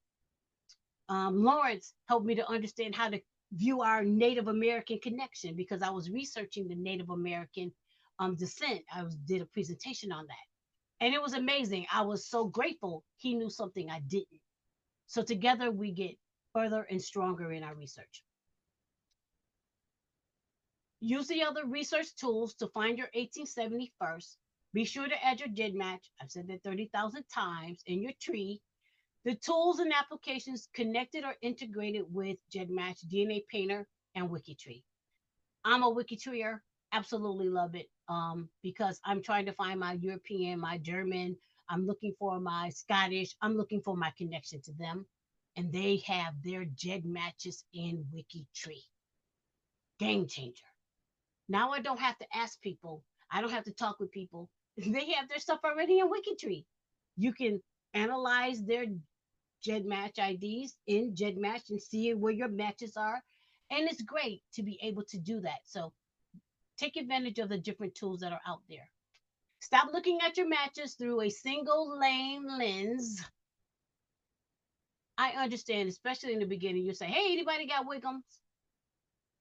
Lawrence helped me to understand how to view our Native American connection because I was researching the Native American descent. Did a presentation on that. And it was amazing. I was so grateful he knew something I didn't. So together we get further and stronger in our research. Use the other research tools to find your 1870 first. Be sure to add your Gedmatch. I've said that 30,000 times in your tree. The tools and applications connected or integrated with Gedmatch, DNA Painter, and WikiTree. I'm a WikiTreeer. Absolutely love it because I'm trying to find my European, my German. I'm looking for my Scottish. I'm looking for my connection to them. And they have their Gedmatches in WikiTree. Game changer. Now I don't have to ask people. I don't have to talk with people. They have their stuff already in WikiTree. You can analyze their Gedmatch IDs in Gedmatch and see where your matches are. And it's great to be able to do that. So Take advantage of the different tools that are out there. Stop looking at your matches through a single lane lens. I understand, especially in the beginning, you say, hey, anybody got Wiggums?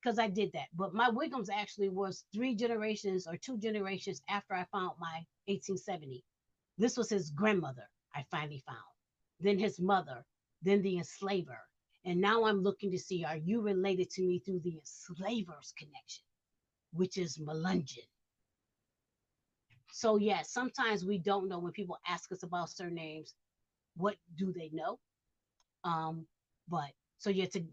Because I did that. But my Wiggums actually was 3 generations or 2 generations after I found my 1870. This was his grandmother I finally found, then his mother, then the enslaver. And now I'm looking to see, are you related to me through the enslaver's connection, which is Melungeon? So, yes, sometimes we don't know when people ask us about surnames, what do they know? Um, but so you have to,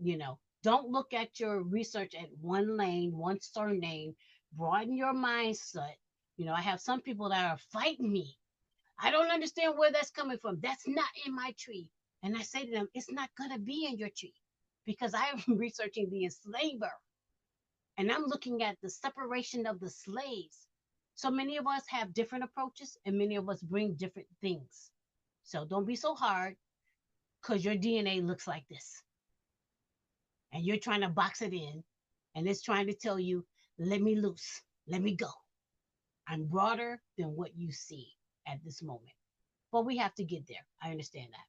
don't look at your research at one lane, one surname, broaden your mindset. I have some people that are fighting me. I don't understand where that's coming from. That's not in my tree. And I say to them, it's not going to be in your tree because I'm researching the enslaver and I'm looking at the separation of the slaves. So many of us have different approaches and many of us bring different things. So don't be so hard because your DNA looks like this. And you're trying to box it in and it's trying to tell you, let me loose, let me go. I'm broader than what you see at this moment. But we have to get there. I understand that.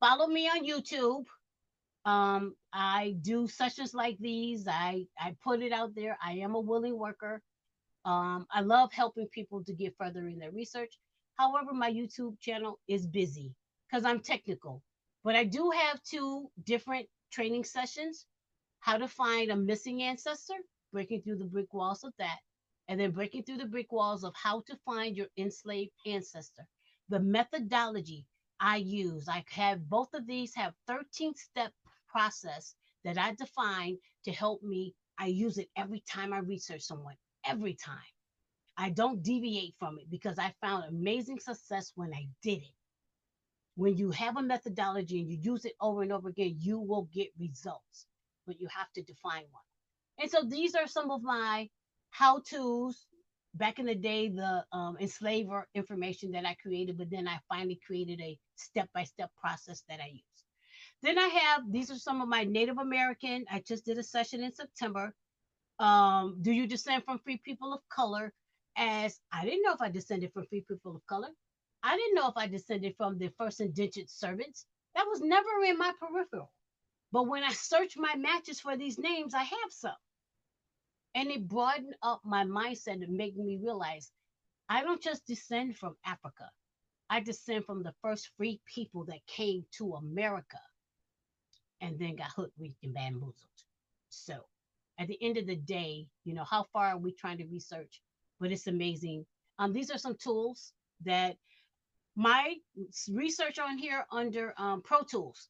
Follow me on YouTube. I do sessions like these. I put it out there. I am a willing worker. I love helping people to get further in their research. However, my YouTube channel is busy because I'm technical. But I do have 2 different training sessions: how to find a missing ancestor, breaking through the brick walls of that, and then breaking through the brick walls of how to find your enslaved ancestor. The methodology I use, I have both of these have 13-step process that I define to help me. I use it every time I research someone, every time. I don't deviate from it because I found amazing success when I did it. When you have a methodology and you use it over and over again, you will get results, but you have to define one. And so these are some of my how to's. Back in the day, the enslaver information that I created, but then I finally created a step by step process that I use. Then I have, these are some of my Native American. I just did a session in September. Do you descend from free people of color? As I didn't know if I descended from free people of color. I didn't know if I descended from the first indentured servants. That was never in my peripheral. But when I search my matches for these names, I have some. And it broadened up my mindset and made me realize I don't just descend from Africa. I descend from the first free people that came to America and then got hoodwinked and bamboozled. So at the end of the day, how far are we trying to research? But it's amazing. These are some tools that my research on here under Pro Tools.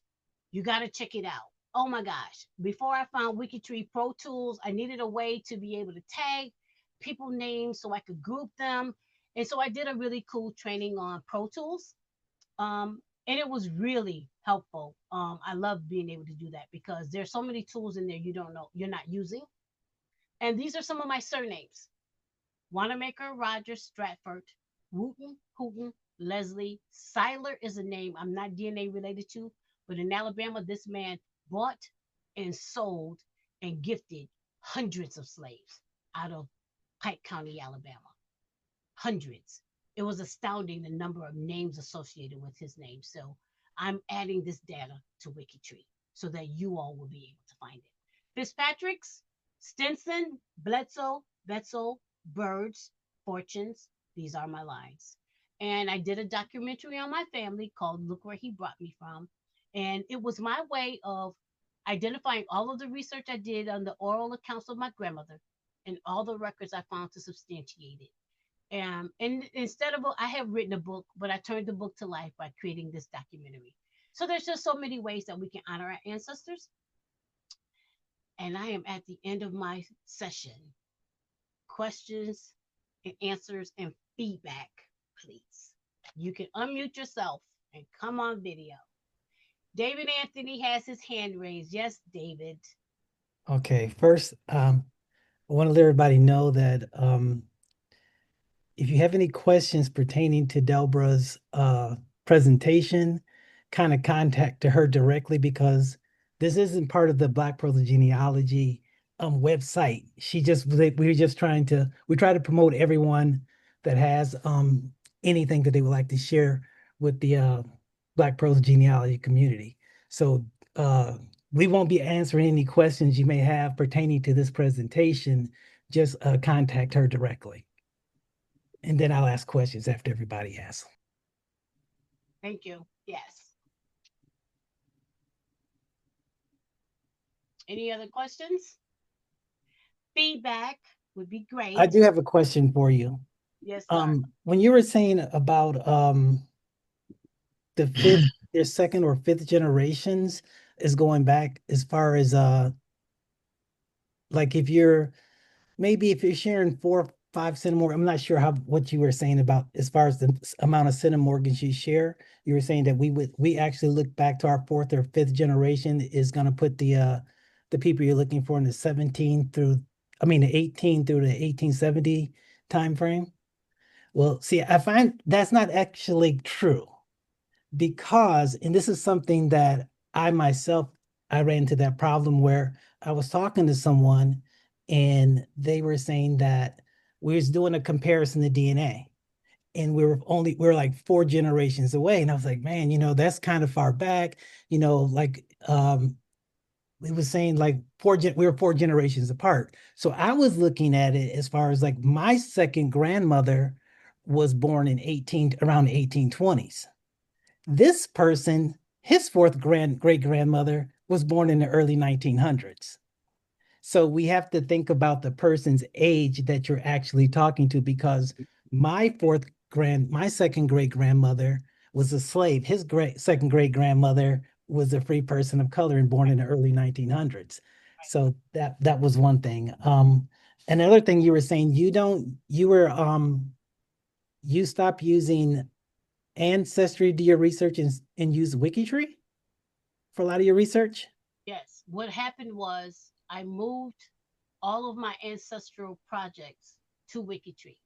You got to check it out. Oh my gosh. Before I found WikiTree Pro Tools, I needed a way to be able to tag people names so I could group them. And so I did a really cool training on Pro Tools. And it was really helpful. I love being able to do that because there's so many tools in there you don't know, you're not using. And these are some of my surnames: Wanamaker, Rogers, Stratford, Wooten, Hooten, Leslie. Seiler is a name I'm not DNA related to, but in Alabama, this man bought and sold and gifted hundreds of slaves out of Pike County, Alabama. Hundreds. It was astounding the number of names associated with his name. So I'm adding this data to WikiTree so that you all will be able to find it. Fitzpatrick's, Stinson, Bledsoe, Betzel, Birds, Fortunes. These are my lines. And I did a documentary on my family called Look Where He Brought Me From. And it was my way of identifying all of the research I did on the oral accounts of my grandmother and all the records I found to substantiate it. And instead of, I have written a book, but I turned the book to life by creating this documentary. So there's just so many ways that we can honor our ancestors. And I am at the end of my session. Questions and answers and feedback, please. You can unmute yourself and come on video. David Anthony has his hand raised. Yes, David.
Okay, first, I want to let everybody know that if you have any questions pertaining to Delbra's presentation, kind of contact to her directly because this isn't part of the Black Pearl genealogy website. We were just we try to promote everyone that has anything that they would like to share with the Black Pros genealogy community. So we won't be answering any questions you may have pertaining to this presentation. Just contact her directly. And then I'll ask questions after everybody asks.
Thank you. Yes. Any other questions? Feedback would be
I
great.
do have a question for you.
Yes, sir.
When you were saying about the fifth, their second or fifth generations is going back as far as like if you're maybe if you're sharing 4 or 5 centimorgans, I'm not sure how what you were saying about as far as the amount of centimorgans you share. You were saying that we actually look back to our fourth or fifth generation is going to put the people you're looking for in the 17 through the 18 through the 1870 time frame. Well, see, I find that's not actually true because, and this is something that I myself, I ran into that problem where I was talking to someone and they were saying that we was doing a comparison to DNA and we were like 4 generations away. And I was like, man, that's kind of far back, like, it was saying like we were 4 generations apart. So I was looking at it as far as like my second grandmother was born in around the 1820s. This person, his fourth great grandmother, was born in the early 1900s. So we have to think about the person's age that you're actually talking to because my second great grandmother was a slave. His second great grandmother was a free person of color and born in the early 1900s. So that was one thing. Another thing you were saying, you stopped using Ancestry to your research and use Wikitree for a lot of your research?
Yes. What happened was I moved all of my ancestral projects to WikiTree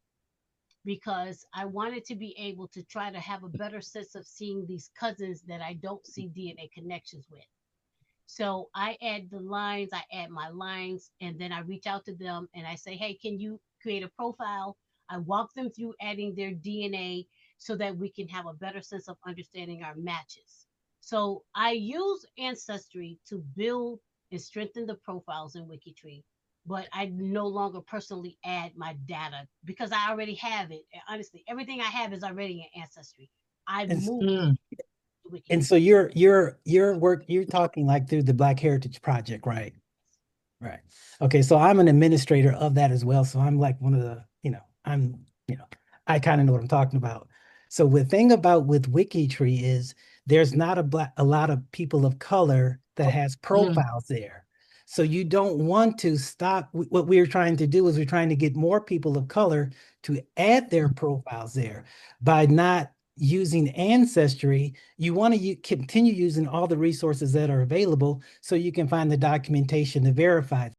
because I wanted to be able to try to have a better sense of seeing these cousins that I don't see DNA connections with. So I add the lines, I add my lines, and then I reach out to them and I say, hey, can you create a profile? I walk them through adding their DNA so that we can have a better sense of understanding our matches. So I use Ancestry to build and strengthen the profiles in WikiTree, but I no longer personally add my data because I already have it. And honestly, everything I have is already in Ancestry. I
And
moved to
and
WikiTree.
so you're talking like through the Black Heritage Project, right? Right. Okay, so I'm an administrator of that as well. So I'm like one of the, I kind of know what I'm talking about. So the thing about with WikiTree is there's not a lot of people of color that has profiles there. So you don't want to stop. What we're trying to do is we're trying to get more people of color to add their profiles there by not using Ancestry. You want to continue using all the resources that are available so you can find the documentation to verify